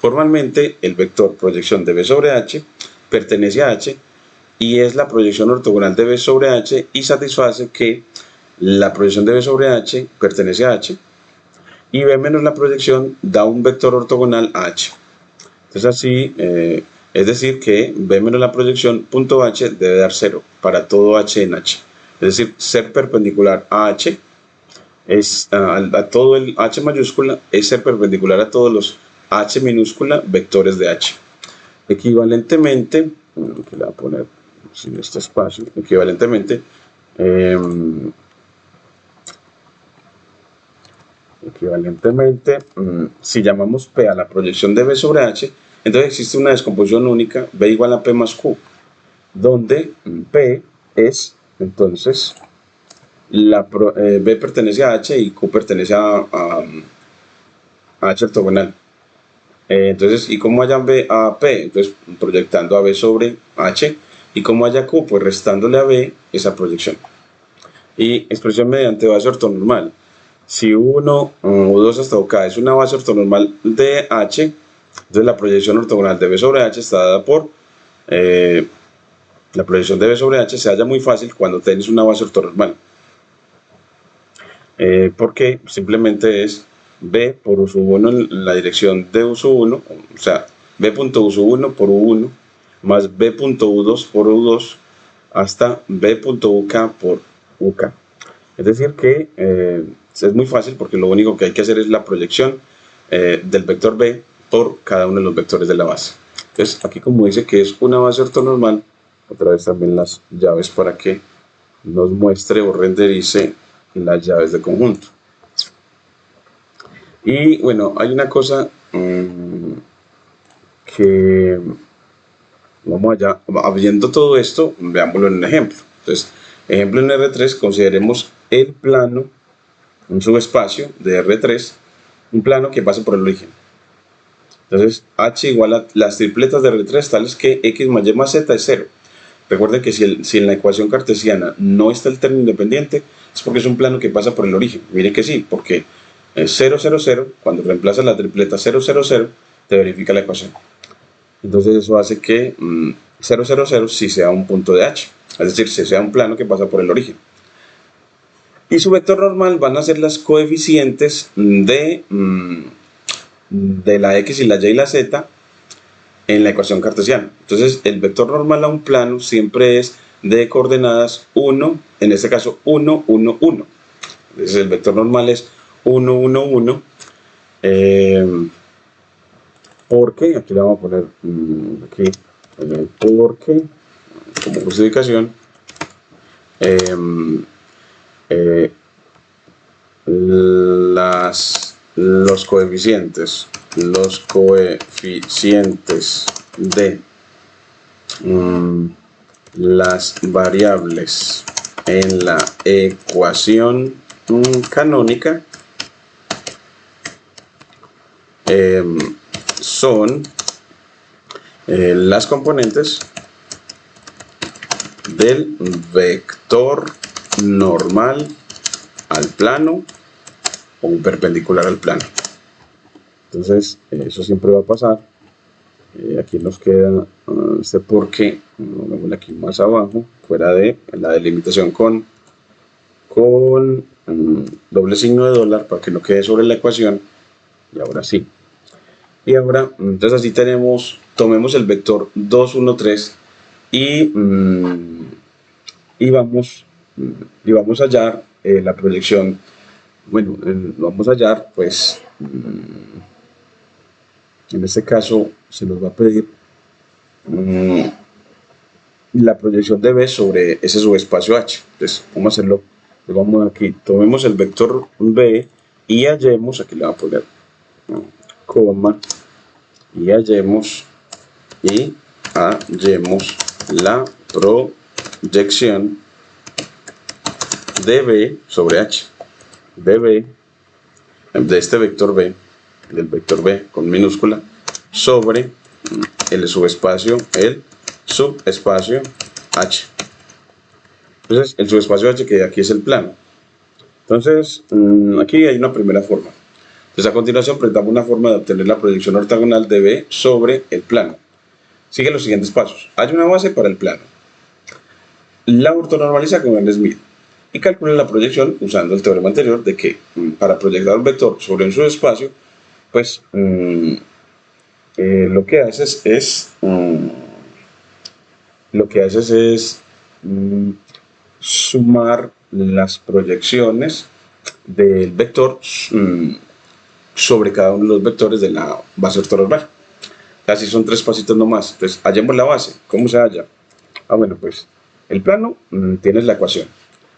Formalmente, el vector proyección de B sobre H pertenece a H y es la proyección ortogonal de B sobre H y satisface que la proyección de B sobre H pertenece a H y B menos la proyección da un vector ortogonal a H. Entonces así, es decir que B menos la proyección punto H debe dar 0 para todo H en H. Es decir, ser perpendicular a H es a todo el H mayúscula es ser perpendicular a todos los H minúscula vectores de H. Equivalentemente, que le voy a poner sin este espacio, equivalentemente, si llamamos P a la proyección de B sobre H, entonces existe una descomposición única, B igual a P más Q, donde P es, entonces, B pertenece a H y Q pertenece a H ortogonal. Entonces, ¿y cómo haya B a P? Entonces, proyectando a B sobre H. ¿Y cómo haya Q? Pues restándole a B esa proyección. Y expresión mediante base ortonormal. Si U1 o U2 hasta OK es una base ortonormal de H, entonces la proyección ortogonal de B sobre H está dada por la proyección de B sobre H se halla muy fácil cuando tienes una base ortonormal. Porque simplemente es B por U sub 1 en la dirección de U sub 1, o sea, B.U sub 1 por U1 más B.U2 por U2 hasta B.UK por UK. Es decir que es muy fácil porque lo único que hay que hacer es la proyección del vector B por cada uno de los vectores de la base. Entonces aquí como dice que es una base ortonormal, otra vez también las llaves para que nos muestre o renderice las llaves de conjunto. Y bueno, hay una cosa que vamos allá, viendo todo esto, veámoslo en un ejemplo. Entonces, ejemplo en R3, consideremos el plano, un subespacio de R3, un plano que pase por el origen. Entonces, H igual a las tripletas de R3 tales que X más Y más Z es 0. Recuerden que si en la ecuación cartesiana no está el término independiente, es porque es un plano que pasa por el origen. Miren que sí, porque 0, 0, 0, cuando reemplazas la tripleta 0, 0, 0, te verifica la ecuación. Entonces eso hace que 0, 0, 0 sí sea un punto de H, es decir, si sea un plano que pasa por el origen. Y su vector normal van a ser las coeficientes de la X y la Y y la Z en la ecuación cartesiana. Entonces el vector normal a un plano siempre es de coordenadas 1, en este caso 1, 1, 1. Entonces el vector normal es 1, 1, 1. Porque, aquí le vamos a poner aquí, porque, como justificación, los coeficientes de las variables en la ecuación canónica son las componentes del vector normal al plano o perpendicular al plano. Entonces eso siempre va a pasar. Aquí nos queda este porque, vamos aquí más abajo, fuera de la delimitación con doble signo de dólar para que no quede sobre la ecuación. Y ahora sí. Y ahora, entonces así tenemos, tomemos el vector 2, 1, 3 y vamos a hallar la proyección. Bueno, vamos a hallar, pues, en este caso se nos va a pedir la proyección de B sobre ese subespacio H. Entonces, vamos a hacerlo. Vamos aquí, tomemos el vector B y hallemos, aquí le voy a poner coma, y hallemos la proyección de B sobre H, de B, de este vector B, del vector B con minúscula, sobre el subespacio H. Entonces, el subespacio H, que aquí es el plano. Entonces, aquí hay una primera forma. Entonces, a continuación, presentamos una forma de obtener la proyección ortogonal de B sobre el plano. Sigue los siguientes pasos. Hay una base para el plano. La ortonormaliza con el Smith y calcula la proyección usando el teorema anterior de que para proyectar un vector sobre un subespacio, pues lo que haces es sumar las proyecciones del vector sobre cada uno de los vectores de la base ortonormal. Así son 3 pasitos nomás. Entonces, hallemos la base. ¿Cómo se halla? Bueno, pues el plano tienes la ecuación.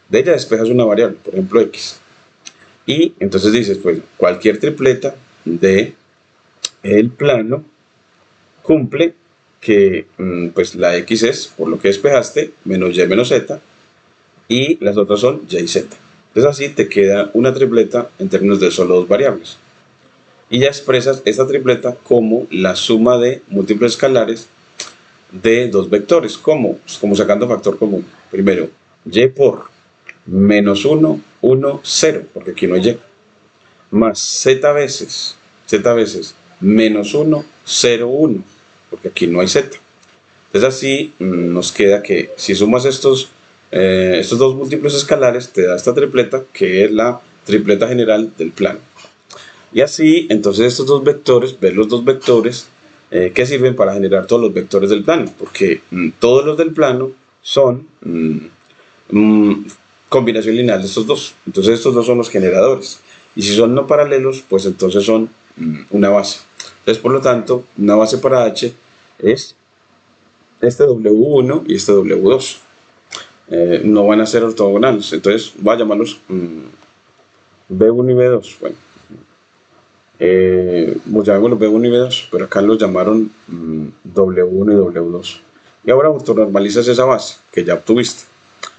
De ella despejas una variable, por ejemplo X. Y entonces dices, pues cualquier tripleta de el plano cumple que pues la X es, por lo que despejaste, menos Y menos Z, y las otras son Y y Z. Entonces así te queda una tripleta en términos de solo 2 variables. Y ya expresas esta tripleta como la suma de múltiplos escalares de 2 vectores, como sacando factor común. Primero, Y por menos 1, 1, 0, porque aquí no hay Y, más Z veces menos 1, 0, 1, porque aquí no hay Z. Entonces así nos queda que si sumas estos 2 múltiplos escalares, te da esta tripleta, que es la tripleta general del plano. Y así, entonces estos 2 vectores, ver los 2 vectores que sirven para generar todos los vectores del plano, porque todos los del plano son combinación lineal de estos dos. Entonces estos dos son los generadores. Y si son no paralelos, pues entonces son una base. Entonces, por lo tanto, una base para H es este W1 y este W2. no van a ser ortogonales. Entonces voy a llamarlos B1 y B2. Bueno, pues llamémoslos B1 y B2, pero acá los llamaron W1 y W2. Y ahora ortonormalizas esa base que ya obtuviste.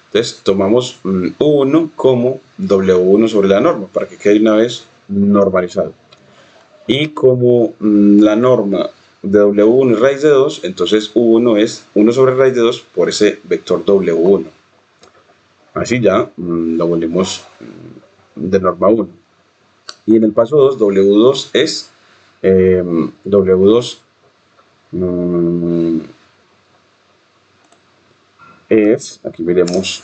Entonces tomamos U1 como W1 sobre la norma para que quede una vez normalizado. Y como la norma de W1 es raíz de 2, entonces U1 es 1 sobre raíz de 2 por ese vector W1. Así ya lo volvemos de norma 1. Y en el paso 2, W2 es W2 es, aquí miremos,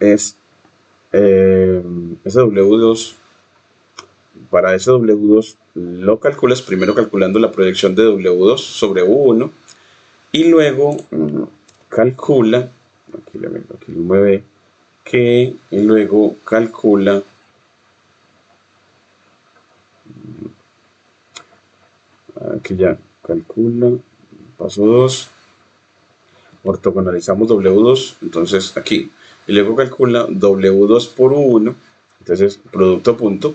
es ese W2, para ese W2 lo calculas primero calculando la proyección de W2 sobre U1 y luego calcula, aquí lo mueve, que y luego calcula aquí ya calcula paso 2, ortogonalizamos W2, entonces aquí, y luego calcula W2 por U1, entonces producto punto,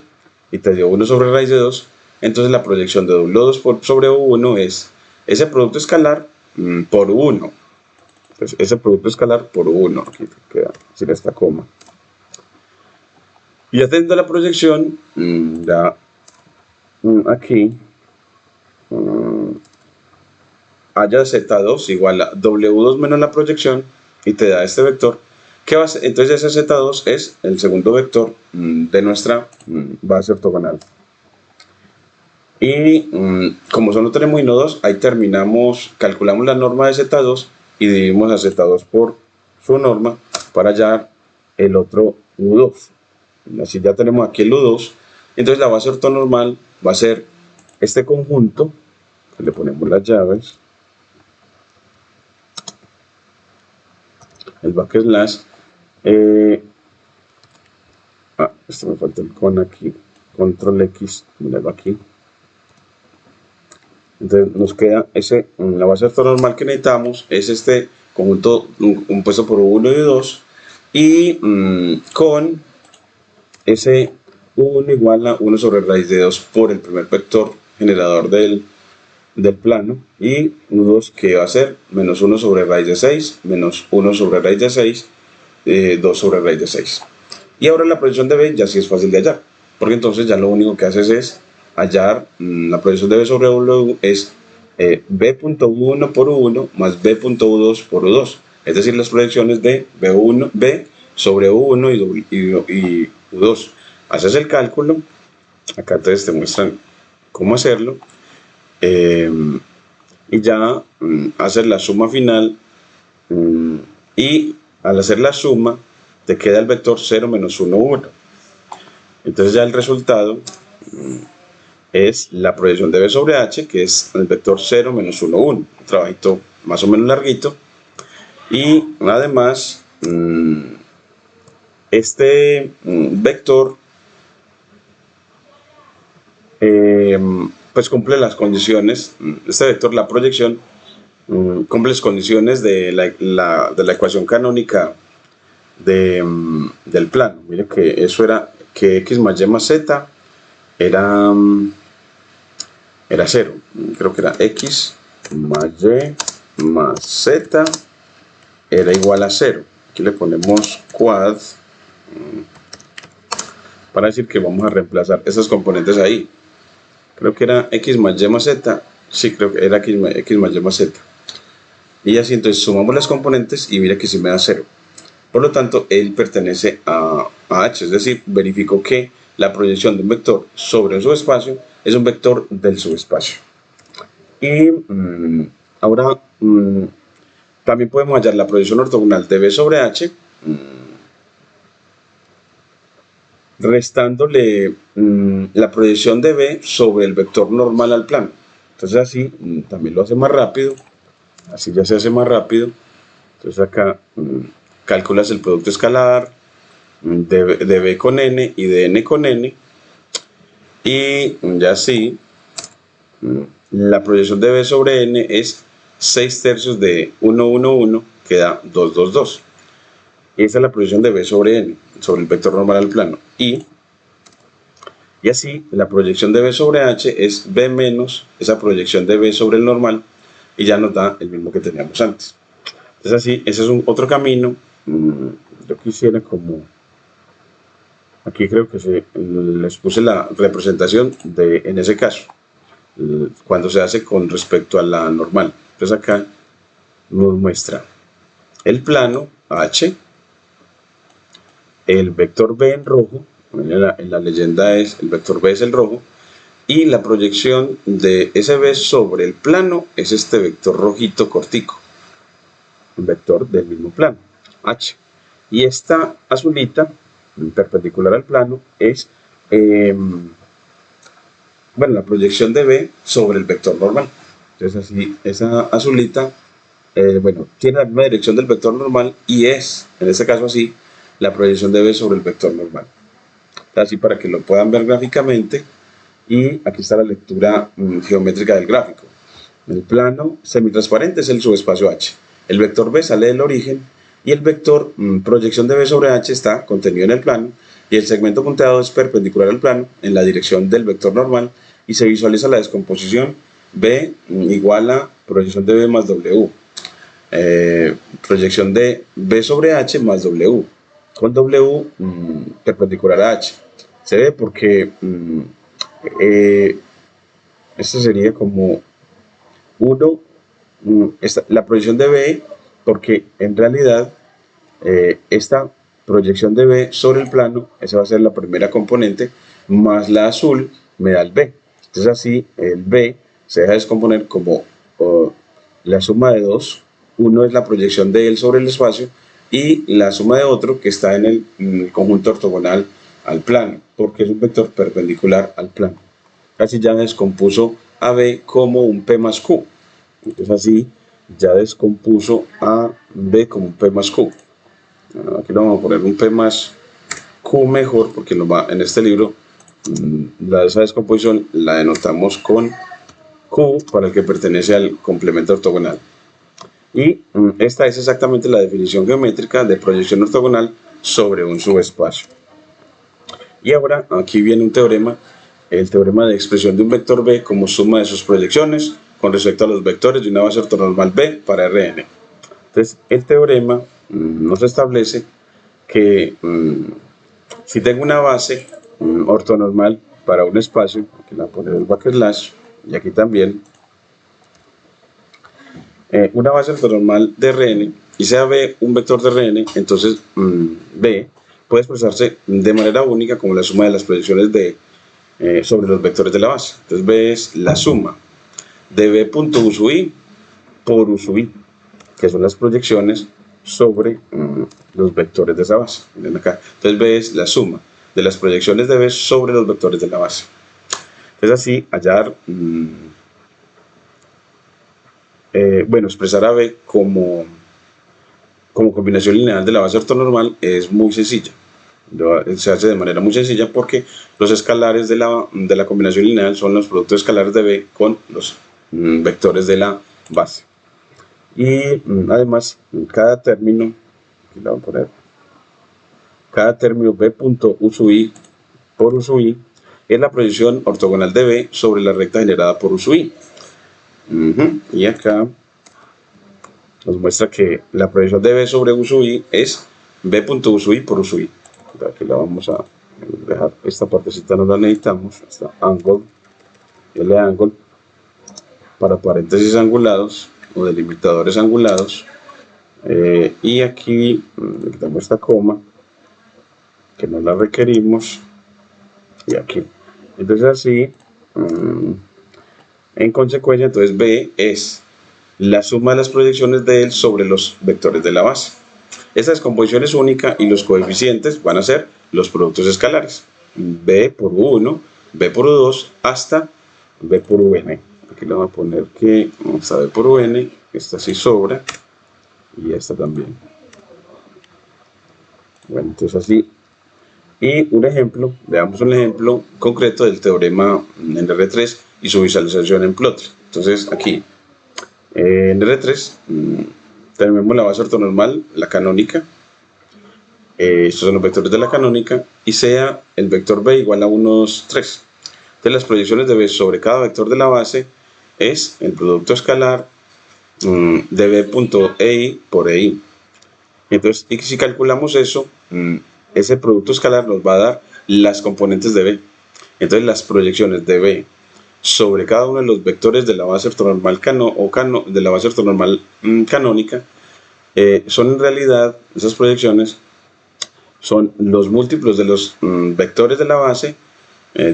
y te dio 1 sobre raíz de 2, entonces la proyección de W2 sobre U1 es ese producto escalar por U1, entonces ese producto escalar por U1, aquí queda sin esta coma. Y atendiendo a la proyección, ya aquí haya Z2 igual a W2 menos la proyección y te da este vector. ¿Qué va a ser? Entonces ese Z2 es el segundo vector de nuestra base ortogonal. Y como solo tenemos I 2, ahí terminamos, calculamos la norma de Z2 y dividimos a Z2 por su norma para hallar el otro U2. Así ya tenemos aquí el U2. Entonces la base ortonormal va a ser este conjunto, le ponemos las llaves, el backslash, esto me falta el con aquí, control X, mirarlo aquí. Entonces nos queda la base ortonormal que necesitamos, es este conjunto compuesto por U1 y U2, y con ese U1 igual a 1 sobre raíz de 2 por el primer vector generador del plano, y U2 que va a ser menos 1 sobre raíz de 6, menos 1 sobre raíz de 6, 2 sobre raíz de 6. Y ahora la proyección de B ya sí es fácil de hallar, porque entonces ya lo único que haces es hallar la proyección de B sobre W es B.U1 por U1 más B.U2 por U2, es decir, las proyecciones de B sobre U1 y U2. Haces el cálculo, acá entonces te muestran cómo hacerlo, y ya hacer la suma final, y al hacer la suma te queda el vector 0 menos 1, 1. Entonces ya el resultado es la proyección de B sobre H, que es el vector 0 menos 1, 1. Un trabajito más o menos larguito. Y además, este vector pues cumple las condiciones, este vector, la proyección, cumple las condiciones de la ecuación canónica del plano. Miren que eso era que x más y más z era 0. Creo que era x más y más z era igual a 0. Aquí le ponemos quad para decir que vamos a reemplazar esos componentes ahí. Creo que era x más y más z. Sí, creo que era x más y más z. Y así entonces sumamos las componentes y mira que sí me da 0. Por lo tanto, él pertenece a H, es decir, verifico que la proyección de un vector sobre un subespacio es un vector del subespacio. Y ahora también podemos hallar la proyección ortogonal de B sobre H, restándole la proyección de B sobre el vector normal al plano. Entonces así también lo hace más rápido, así ya se hace más rápido. Entonces acá calculas el producto escalar de B con N y de N con N, y ya así la proyección de B sobre N es 6 tercios de 1, 1, 1, que da 2, 2, 2. Esa es la proyección de B sobre N, sobre el vector normal al plano. Y así, la proyección de B sobre H es B menos esa proyección de B sobre el normal, y ya nos da el mismo que teníamos antes. Entonces así, ese es otro camino. Yo quisiera como... Aquí creo que les puse la representación en ese caso, cuando se hace con respecto a la normal. Entonces acá nos muestra el plano H, el vector B en rojo, en la leyenda el vector B es el rojo, y la proyección de ese B sobre el plano es este vector rojito cortico, un vector del mismo plano, H. Y esta azulita, perpendicular al plano, es la proyección de B sobre el vector normal. Entonces así, esa azulita, tiene la misma dirección del vector normal y es, en este caso así, la proyección de B sobre el vector normal. Así para que lo puedan ver gráficamente, y aquí está la lectura geométrica del gráfico. El plano semitransparente es el subespacio H. El vector B sale del origen y el vector proyección de B sobre H está contenido en el plano, y el segmento punteado es perpendicular al plano en la dirección del vector normal, y se visualiza la descomposición B igual a proyección de B más W, proyección de B sobre H más W, con W perpendicular a H. Se ve porque esto sería como 1, la proyección de B, porque en realidad esta proyección de B sobre el plano, esa va a ser la primera componente, más la azul me da el B. Entonces así el B se deja descomponer como la suma de 2, uno es la proyección de él sobre el espacio, y la suma de otro que está en el conjunto ortogonal al plano, porque es un vector perpendicular al plano. Así ya descompuso a B como un P más Q. Entonces así ya descompuso a B como un P más Q. Aquí le vamos a poner un P más Q mejor, porque en este libro esa descomposición la denotamos con Q para el que pertenece al complemento ortogonal. Y esta es exactamente la definición geométrica de proyección ortogonal sobre un subespacio. Y ahora aquí viene un teorema, el teorema de expresión de un vector B como suma de sus proyecciones con respecto a los vectores de una base ortonormal B para Rn. Entonces el teorema nos establece que si tengo una base ortonormal para un espacio, aquí le voy a poner el backslash, y aquí también, una base ortonormal de Rn, y sea B un vector de Rn, entonces B puede expresarse de manera única como la suma de las proyecciones de sobre los vectores de la base. Entonces B es la suma de B punto U sub I por U sub I, que son las proyecciones sobre los vectores de esa base. Miren acá. Entonces B es la suma de las proyecciones de B sobre los vectores de la base. Entonces así hallar, expresar a B como combinación lineal de la base ortonormal es muy sencilla. Se hace de manera muy sencilla porque los escalares de la combinación lineal son los productos escalares de B con los vectores de la base. Y además cada término, aquí le voy a poner, cada término B punto U sub I por U sub I es la proyección ortogonal de B sobre la recta generada por U sub I. Y acá nos muestra que la proyección de B sobre U sub I es B punto U sub I por U sub I. Aquí la vamos a dejar, esta partecita no la necesitamos, esta angle, L angle, para paréntesis angulados o delimitadores angulados, y aquí le quitamos esta coma que no la requerimos, y aquí. Entonces así, en consecuencia, entonces B es la suma de las proyecciones de él sobre los vectores de la base. Esta descomposición es única y los coeficientes van a ser los productos escalares. B por U1, B por U2 hasta B por UN. Aquí le voy a poner que esta B por UN, esta sí sobra, y esta también. Bueno, entonces así. Y un ejemplo, veamos un ejemplo concreto del teorema en R3 y su visualización en Plotly. Entonces aquí, en R3, tenemos la base ortonormal, la canónica, estos son los vectores de la canónica, y sea el vector B igual a 1, 2, 3. Entonces las proyecciones de B sobre cada vector de la base es el producto escalar de B.EI por EI. Entonces, y si calculamos eso, ese producto escalar nos va a dar las componentes de B. Entonces las proyecciones de B sobre cada uno de los vectores de la base ortonormal de la base ortonormal canónica son en realidad, esas proyecciones son los múltiplos de los vectores de la base,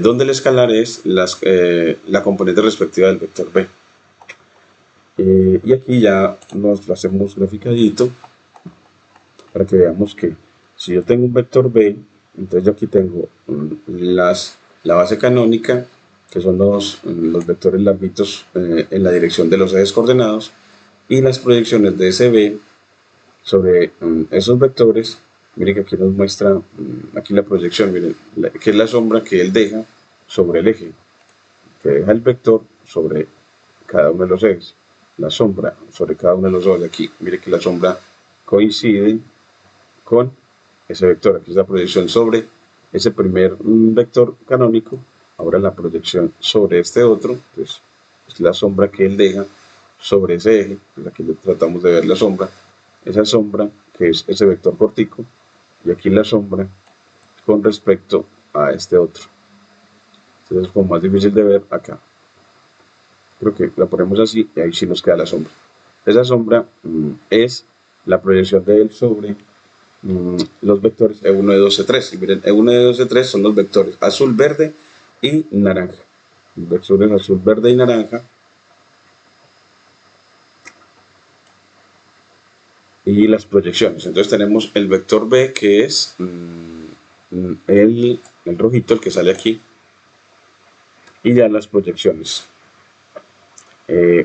donde el escalar es la componente respectiva del vector B. Y aquí ya nos lo hacemos graficadito para que veamos que si yo tengo un vector B, entonces yo aquí tengo la base canónica, que son los vectores larguitos en la dirección de los ejes coordenados, y las proyecciones de ese B sobre esos vectores. Miren que aquí nos muestra aquí la proyección, miren, que es la sombra que él deja sobre el eje, que deja el vector sobre cada uno de los ejes, la sombra sobre cada uno de los ejes. Aquí miren que la sombra coincide con ese vector. Aquí es la proyección sobre ese primer vector canónico, ahora la proyección sobre este otro, pues es la sombra que él deja sobre ese eje. Pues aquí tratamos de ver la sombra, esa sombra que es ese vector cortico, y aquí la sombra con respecto a este otro. Entonces es como más difícil de ver acá. Creo que la ponemos así y ahí sí nos queda la sombra. Esa sombra es la proyección de él sobre los vectores E1, E2, E3. Y miren, E1, E2, E3 son los vectores azul, verde y naranja. Los vectores azul, verde y naranja. Y las proyecciones. Entonces tenemos el vector B, que es el rojito, el que sale aquí, y ya las proyecciones.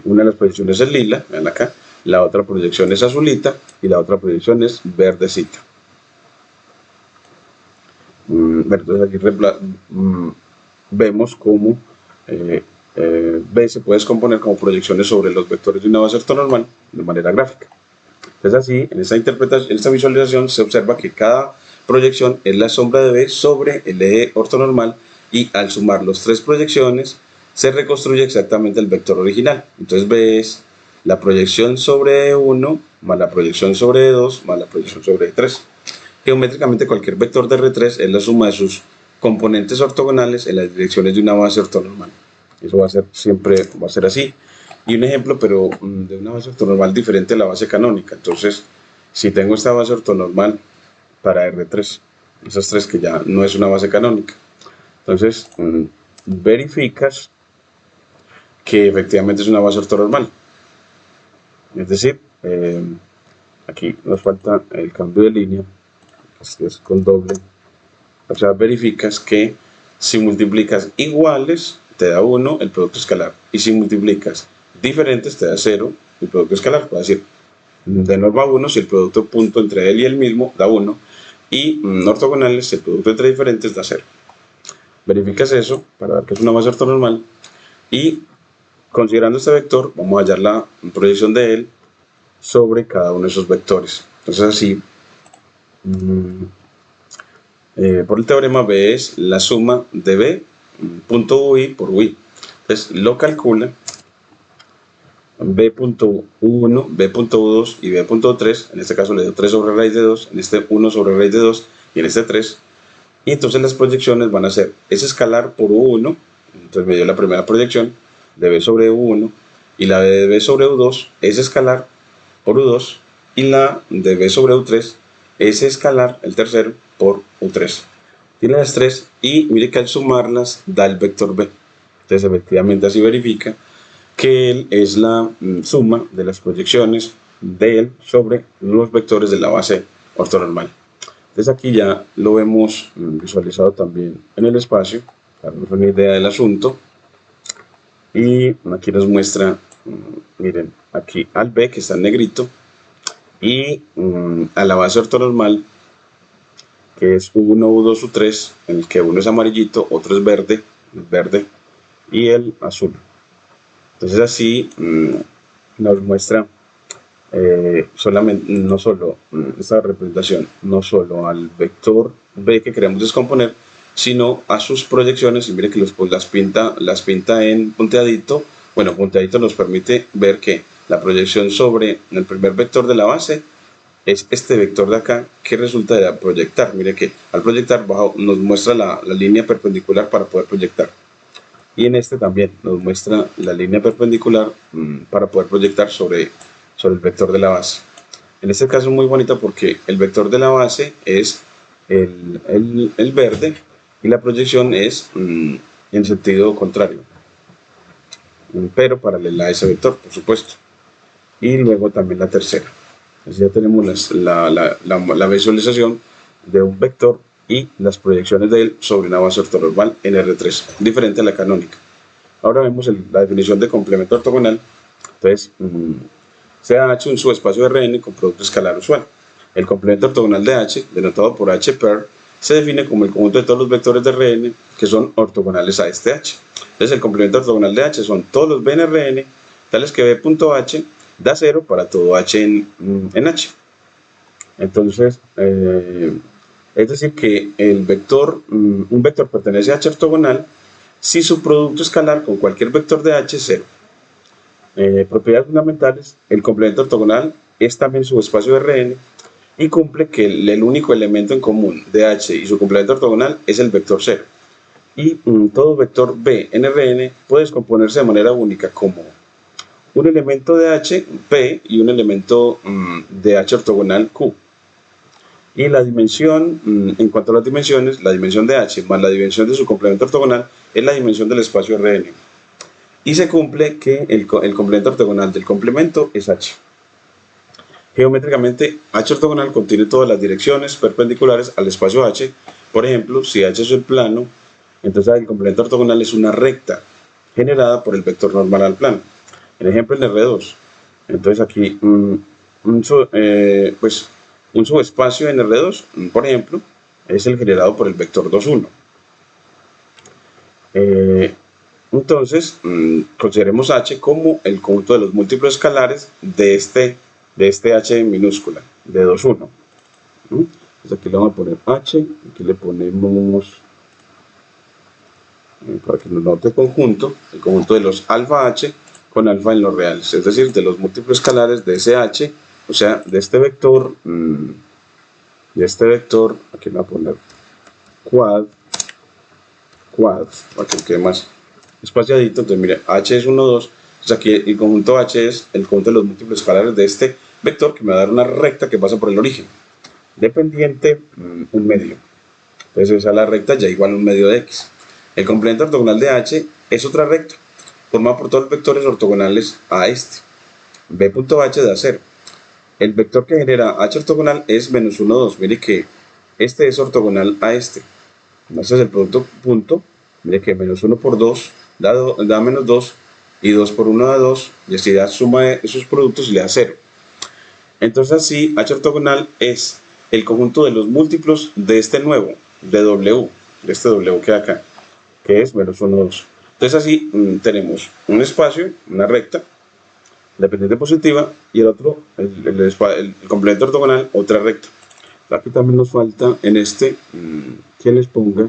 Una de las proyecciones es lila, vean acá, la otra proyección es azulita y la otra proyección es verdecita. Entonces aquí vemos cómo B se puede descomponer como proyecciones sobre los vectores de una base ortonormal de manera gráfica. Entonces así, en esta visualización se observa que cada proyección es la sombra de B sobre el eje ortonormal, y al sumar las tres proyecciones se reconstruye exactamente el vector original. Entonces B es la proyección sobre E1 más la proyección sobre E2 más la proyección sobre E3. Geométricamente cualquier vector de R3 es la suma de sus componentes ortogonales en las direcciones de una base ortonormal. Eso va a ser siempre, va a ser así. Y un ejemplo, pero de una base ortonormal diferente a la base canónica. Entonces, si tengo esta base ortonormal para R3, esas tres que ya no es una base canónica, entonces verificas que efectivamente es una base ortonormal. Es decir, aquí nos falta el cambio de línea, que es con doble. O sea, verificas que si multiplicas iguales te da 1 el producto escalar, y si multiplicas diferentes te da 0 el producto escalar. Puede decir, de norma 1 si el producto punto entre él y el mismo da 1, y ortogonales si el producto entre diferentes da 0. Verificas eso para ver que es una base ortonormal, y considerando este vector vamos a hallar la proyección de él sobre cada uno de esos vectores. Entonces así, por el teorema, B es la suma de B punto UI por UI. Entonces lo calcula B.1, B.2 y B.3, en este caso le dio 3 sobre raíz de 2, en este 1 sobre raíz de 2 y en este 3. Y entonces las proyecciones van a ser ese escalar por U1, entonces me dio la primera proyección de B sobre U1, y la de B sobre U2 es escalar por U2, y la de B sobre U3 es escalar, el tercero, por U3. Tiene las tres, y mire que al sumarlas da el vector B. Entonces efectivamente así verifica que él es la suma de las proyecciones de él sobre los vectores de la base ortonormal. Entonces aquí ya lo vemos visualizado también en el espacio, para darnos una idea del asunto. Y aquí nos muestra, miren, aquí al B, que está en negrito, y a la base ortonormal, que es U1, U2, U3, en el que uno es amarillito, otro es verde, el verde, y el azul. Entonces así nos muestra solamente, no solo esta representación, no solo al vector B que queremos descomponer, sino a sus proyecciones. Y mire que pues, las pinta en punteadito. Bueno, punteadito nos permite ver que la proyección sobre el primer vector de la base es este vector de acá que resulta de proyectar. Mire que al proyectar nos muestra la línea perpendicular para poder proyectar. Y en este también nos muestra la línea perpendicular para poder proyectar sobre el vector de la base. En este caso es muy bonito porque el vector de la base es el verde y la proyección es en sentido contrario, pero paralela a ese vector, por supuesto. Y luego también la tercera. Entonces ya tenemos la visualización de un vector y las proyecciones de él sobre una base ortonormal en R3, diferente a la canónica. Ahora vemos la definición de complemento ortogonal. Entonces, sea H un subespacio de Rn con producto escalar usual. El complemento ortogonal de H, denotado por H per, se define como el conjunto de todos los vectores de Rn que son ortogonales a este H. Entonces, el complemento ortogonal de H son todos los b en Rn, tales que b.h da 0 para todo h en H. Entonces, es decir que un vector pertenece a H ortogonal si su producto escalar con cualquier vector de H es 0. Propiedades fundamentales: el complemento ortogonal es también subespacio de Rn y cumple que el único elemento en común de H y su complemento ortogonal es el vector 0. Y todo vector B en Rn puede descomponerse de manera única como un elemento de H, P, y un elemento de H ortogonal, Q. Y la dimensión, en cuanto a las dimensiones, la dimensión de H más la dimensión de su complemento ortogonal es la dimensión del espacio Rn. Y se cumple que el complemento ortogonal del complemento es H. Geométricamente, H ortogonal contiene todas las direcciones perpendiculares al espacio H. Por ejemplo, si H es el plano, entonces el complemento ortogonal es una recta generada por el vector normal al plano. El ejemplo en R2. Entonces aquí un subespacio en R2, por ejemplo, es el generado por el vector 2, 1. Entonces, consideremos H como el conjunto de los múltiplos escalares de este H minúscula, de 2, 1. Entonces aquí le vamos a poner H, aquí le ponemos, para que nos note el conjunto de los alfa H con alfa en los reales, es decir, de los múltiplos escalares de ese H, o sea, de este vector, aquí le voy a poner quad, para que quede más espaciadito. Entonces, mire, H es 1, 2, entonces aquí el conjunto H es el conjunto de los múltiplos escalares de este vector que me va a dar una recta que pasa por el origen, dependiente, un medio. Entonces esa es la recta ya igual a un medio de X. El complemento ortogonal de H es otra recta, formada por todos los vectores ortogonales a este. B.h da 0. El vector que genera H ortogonal es menos 1, 2. Mire que este es ortogonal a este. Entonces el producto punto, mire que menos 1 por 2 da menos 2, y 2 por 1 da 2, y así da suma de esos productos y le da 0. Entonces así H ortogonal es el conjunto de los múltiplos de este nuevo, de W, de este W que hay acá, que es menos 1, 2. Entonces así tenemos un espacio, una recta, la pendiente positiva, y el otro, el complemento ortogonal, otra recta. Aquí también nos falta en este que les ponga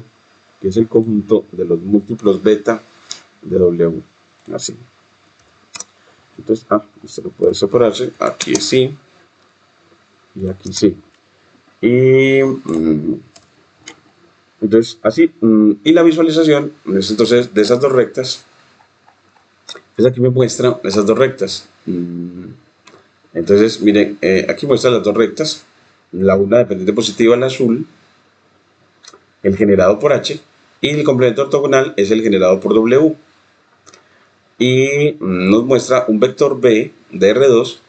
que es el conjunto de los múltiplos beta de W, así. Entonces, esto no puede separarse, aquí sí, y aquí sí. Y entonces, así, y la visualización, entonces, de esas dos rectas, pues aquí me muestra esas dos rectas. Entonces, miren, aquí muestra las dos rectas, la una dependiente positiva, la azul, el generado por H, y el complemento ortogonal es el generado por W. Y nos muestra un vector B de R2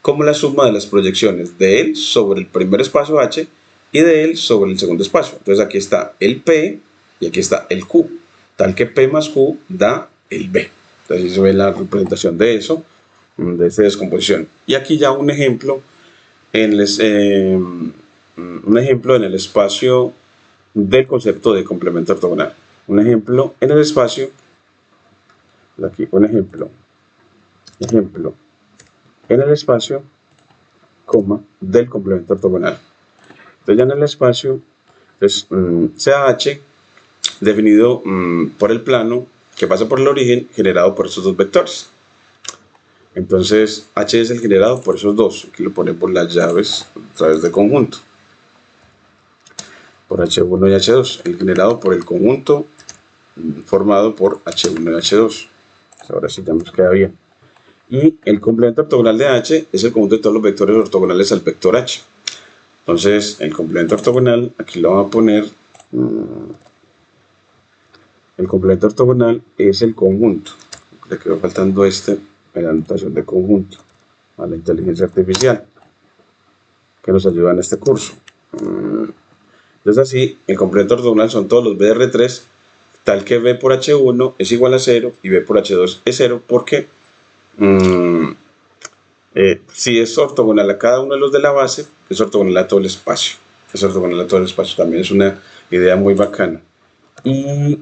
como la suma de las proyecciones de él sobre el primer espacio H y de él sobre el segundo espacio. Entonces aquí está el P y aquí está el Q, tal que P más Q da el B. Entonces se ve la representación de eso, de esta descomposición. Y aquí ya un ejemplo en el espacio del concepto de complemento ortogonal. Un ejemplo en el espacio, aquí un ejemplo en el espacio coma, del complemento ortogonal. Entonces ya en el espacio, entonces, CH definido por el plano que pasa por el origen generado por esos dos vectores. Entonces H es el generado por esos dos. Aquí lo ponemos las llaves a través de conjunto. Por H1 y H2. El generado por el conjunto formado por H1 y H2. Ahora sí ya nos queda bien. Y el complemento ortogonal de H es el conjunto de todos los vectores ortogonales al vector H. Entonces el complemento ortogonal, aquí lo vamos a poner. El complemento ortogonal es el conjunto. Le quedó faltando en la notación de conjunto a la inteligencia artificial que nos ayuda en este curso. Entonces así, el complemento ortogonal son todos los BR3, tal que B por H1 es igual a 0 y B por H2 es 0, porque si es ortogonal a cada uno de los de la base, es ortogonal a todo el espacio. Es ortogonal a todo el espacio, también es una idea muy bacana. Y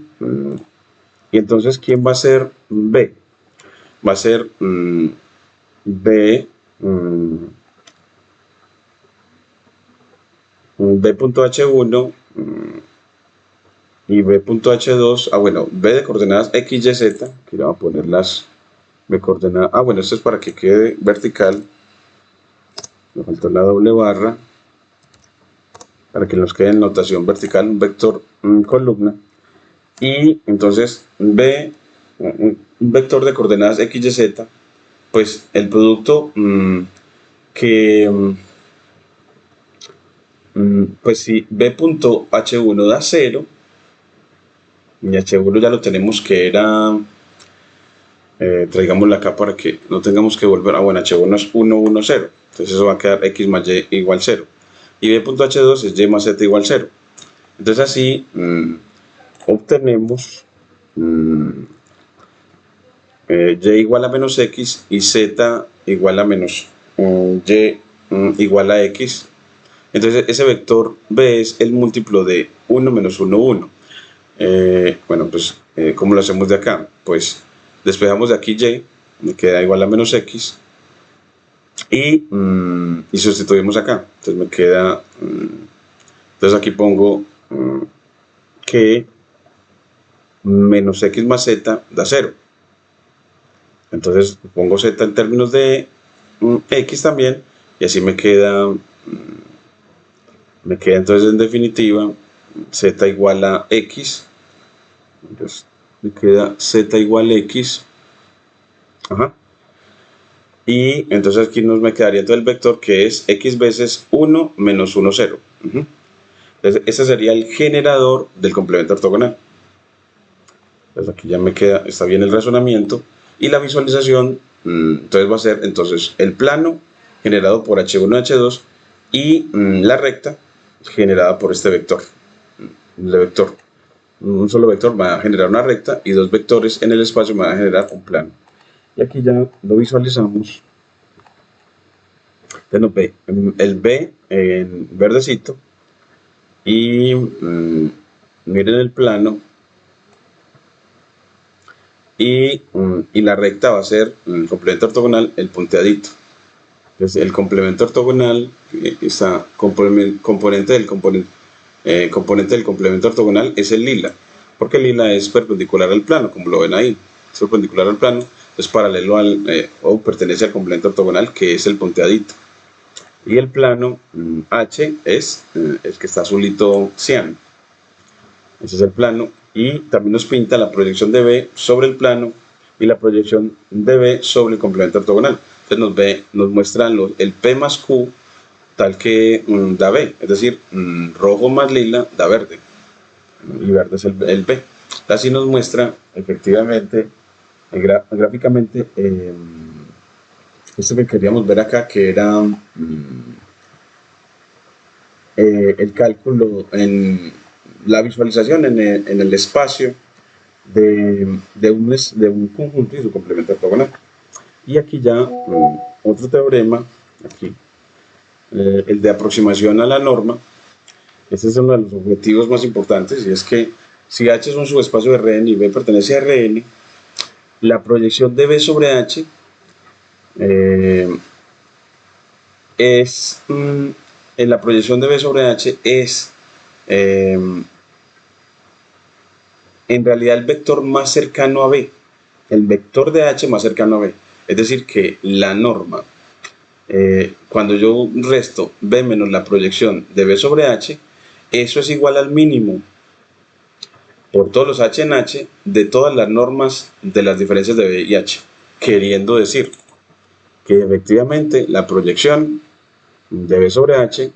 entonces, ¿quién va a ser B? Va a ser B, B.H1 y B.H2. Bueno, B de coordenadas X, Y, Z. Aquí le vamos a poner las B coordenadas. Bueno, esto es para que quede vertical. Me faltó la doble barra. Para que nos quede en notación vertical un vector columna. Y entonces B, un vector de coordenadas X, Y, Z, pues el producto pues si B.H1 da 0, y H1 ya lo tenemos que era, traigámosla acá para que no tengamos que volver, bueno, H1 es 1, 1, 0, entonces eso va a quedar X más Y igual 0, y B.H2 es Y más Z igual 0, entonces así obtenemos Y igual a menos X y Z igual a menos Y igual a X. Entonces ese vector B es el múltiplo de 1 menos 1, 1. Bueno, pues, ¿cómo lo hacemos de acá? Pues despejamos de aquí Y, me queda igual a menos X, y sustituimos acá. Entonces me queda, entonces aquí pongo que menos X más Z da 0. Entonces pongo Z en términos de X también, y así me queda entonces en definitiva Z igual a X. Entonces me queda Z igual a X. Y entonces aquí me quedaría todo el vector que es X veces 1 menos 1, 0. Entonces ese sería el generador del complemento ortogonal. Entonces aquí ya me queda, está bien el razonamiento. Y la visualización, entonces va a ser entonces el plano generado por H1 y H2 y la recta generada por este vector. Un solo vector va a generar una recta y dos vectores en el espacio van a generar un plano. Y aquí ya lo visualizamos. Entonces el B en verdecito y miren el plano. Y la recta va a ser el complemento ortogonal, el punteadito. Entonces el complemento ortogonal, esa componente del complemento ortogonal es el lila, porque el lila es perpendicular al plano, como lo ven ahí, es perpendicular al plano, es paralelo o pertenece al complemento ortogonal, que es el punteadito. Y el plano H es el que está azulito cian. Ese es el plano. Y también nos pinta la proyección de B sobre el plano y la proyección de B sobre el complemento ortogonal. Entonces nos muestra el P más Q tal que da B, es decir, rojo más lila da verde, y verde es el P. Así nos muestra efectivamente, gráficamente, esto que queríamos ver acá, que era el cálculo en la visualización en el espacio de un conjunto y su complemento ortogonal. Y aquí ya otro teorema, aquí, el de aproximación a la norma. Este es uno de los objetivos más importantes, y es que si H es un subespacio de Rn y B pertenece a Rn, la proyección de B sobre H es, en la proyección de B sobre H es en realidad el vector más cercano a B, el vector de H más cercano a B. Es decir, que la norma, cuando yo resto B menos la proyección de B sobre H, eso es igual al mínimo por todos los H en H de todas las normas de las diferencias de B y H. Queriendo decir que efectivamente la proyección de B sobre H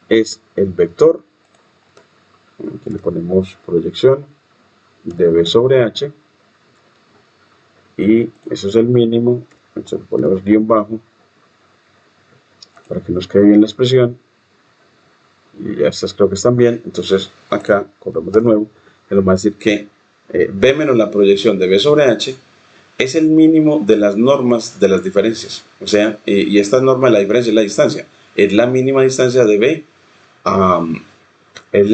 es el vector, aquí le ponemos proyección de B sobre H, y eso es el mínimo, entonces le ponemos guión bajo para que nos quede bien la expresión, y ya estas creo que están bien. Entonces acá corremos de nuevo, que nos va a decir que B menos la proyección de B sobre H es el mínimo de las normas de las diferencias, o sea, y esta norma de la diferencia es la distancia, es la mínima distancia de B, es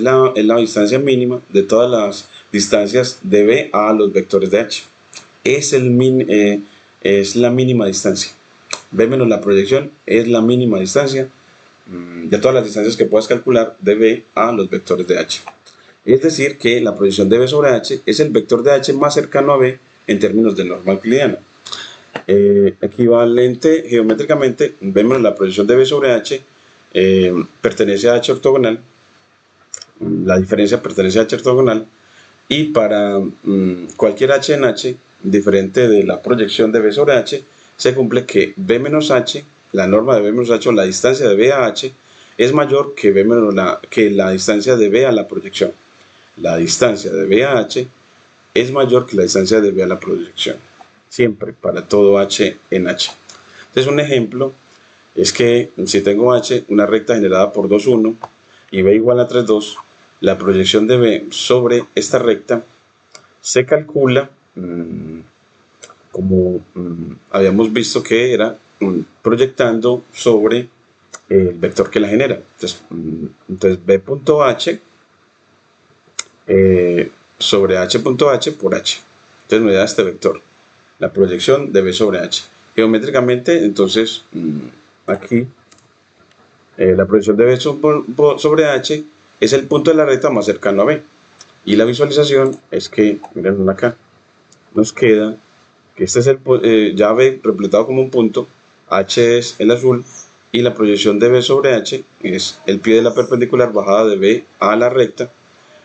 la distancia mínima de todas las distancias de B a los vectores de H, es la mínima distancia. B menos la proyección es la mínima distancia de todas las distancias que puedas calcular de B a los vectores de H. Es decir, que la proyección de B sobre H es el vector de H más cercano a B en términos de norma euclidiana. Equivalente geométricamente, B menos la proyección de B sobre H pertenece a H ortogonal, la diferencia pertenece a H ortogonal, y para cualquier H en H diferente de la proyección de B sobre H, se cumple que B menos H, la norma de B menos H o la distancia de B a H, es mayor que, la distancia de B a la proyección. La distancia de B a H es mayor que la distancia de B a la proyección. Siempre, para todo H en H. Entonces, un ejemplo es que si tengo H, una recta generada por 2, 1, y B igual a 3, 2, la proyección de B sobre esta recta se calcula como habíamos visto que era proyectando sobre el vector que la genera. Entonces B.H sobre H.H por H. Entonces me da este vector, la proyección de B sobre H. Geométricamente, entonces, aquí, la proyección de B sobre H es el punto de la recta más cercano a B. Y la visualización es que, miren acá, nos queda que este es ya B repletado como un punto, H es el azul, y la proyección de B sobre H es el pie de la perpendicular bajada de B a la recta.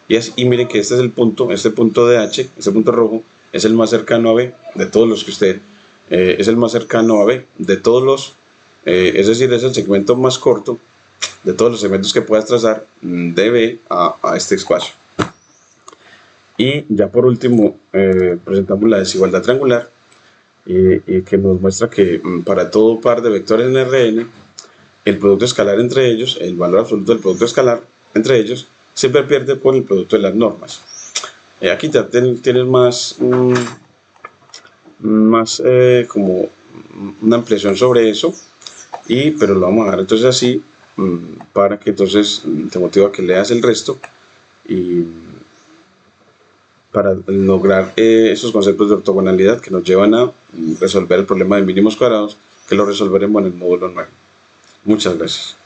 Y miren que este es el punto, este punto de H, este punto rojo, es el más cercano a B de todos los que usted, es el más cercano a B de todos los, es decir, es el segmento más corto de todos los segmentos que puedas trazar de B a este espacio. Y ya por último, presentamos la desigualdad triangular, y que nos muestra que para todo par de vectores en Rn, el producto escalar entre ellos, el valor absoluto del producto escalar entre ellos, siempre pierde por el producto de las normas. Aquí ya tienes más, como una ampliación sobre eso, pero lo vamos a dejar entonces así, para que entonces te motive a que leas el resto y para lograr esos conceptos de ortogonalidad que nos llevan a resolver el problema de mínimos cuadrados, que lo resolveremos en el módulo 9. Muchas gracias.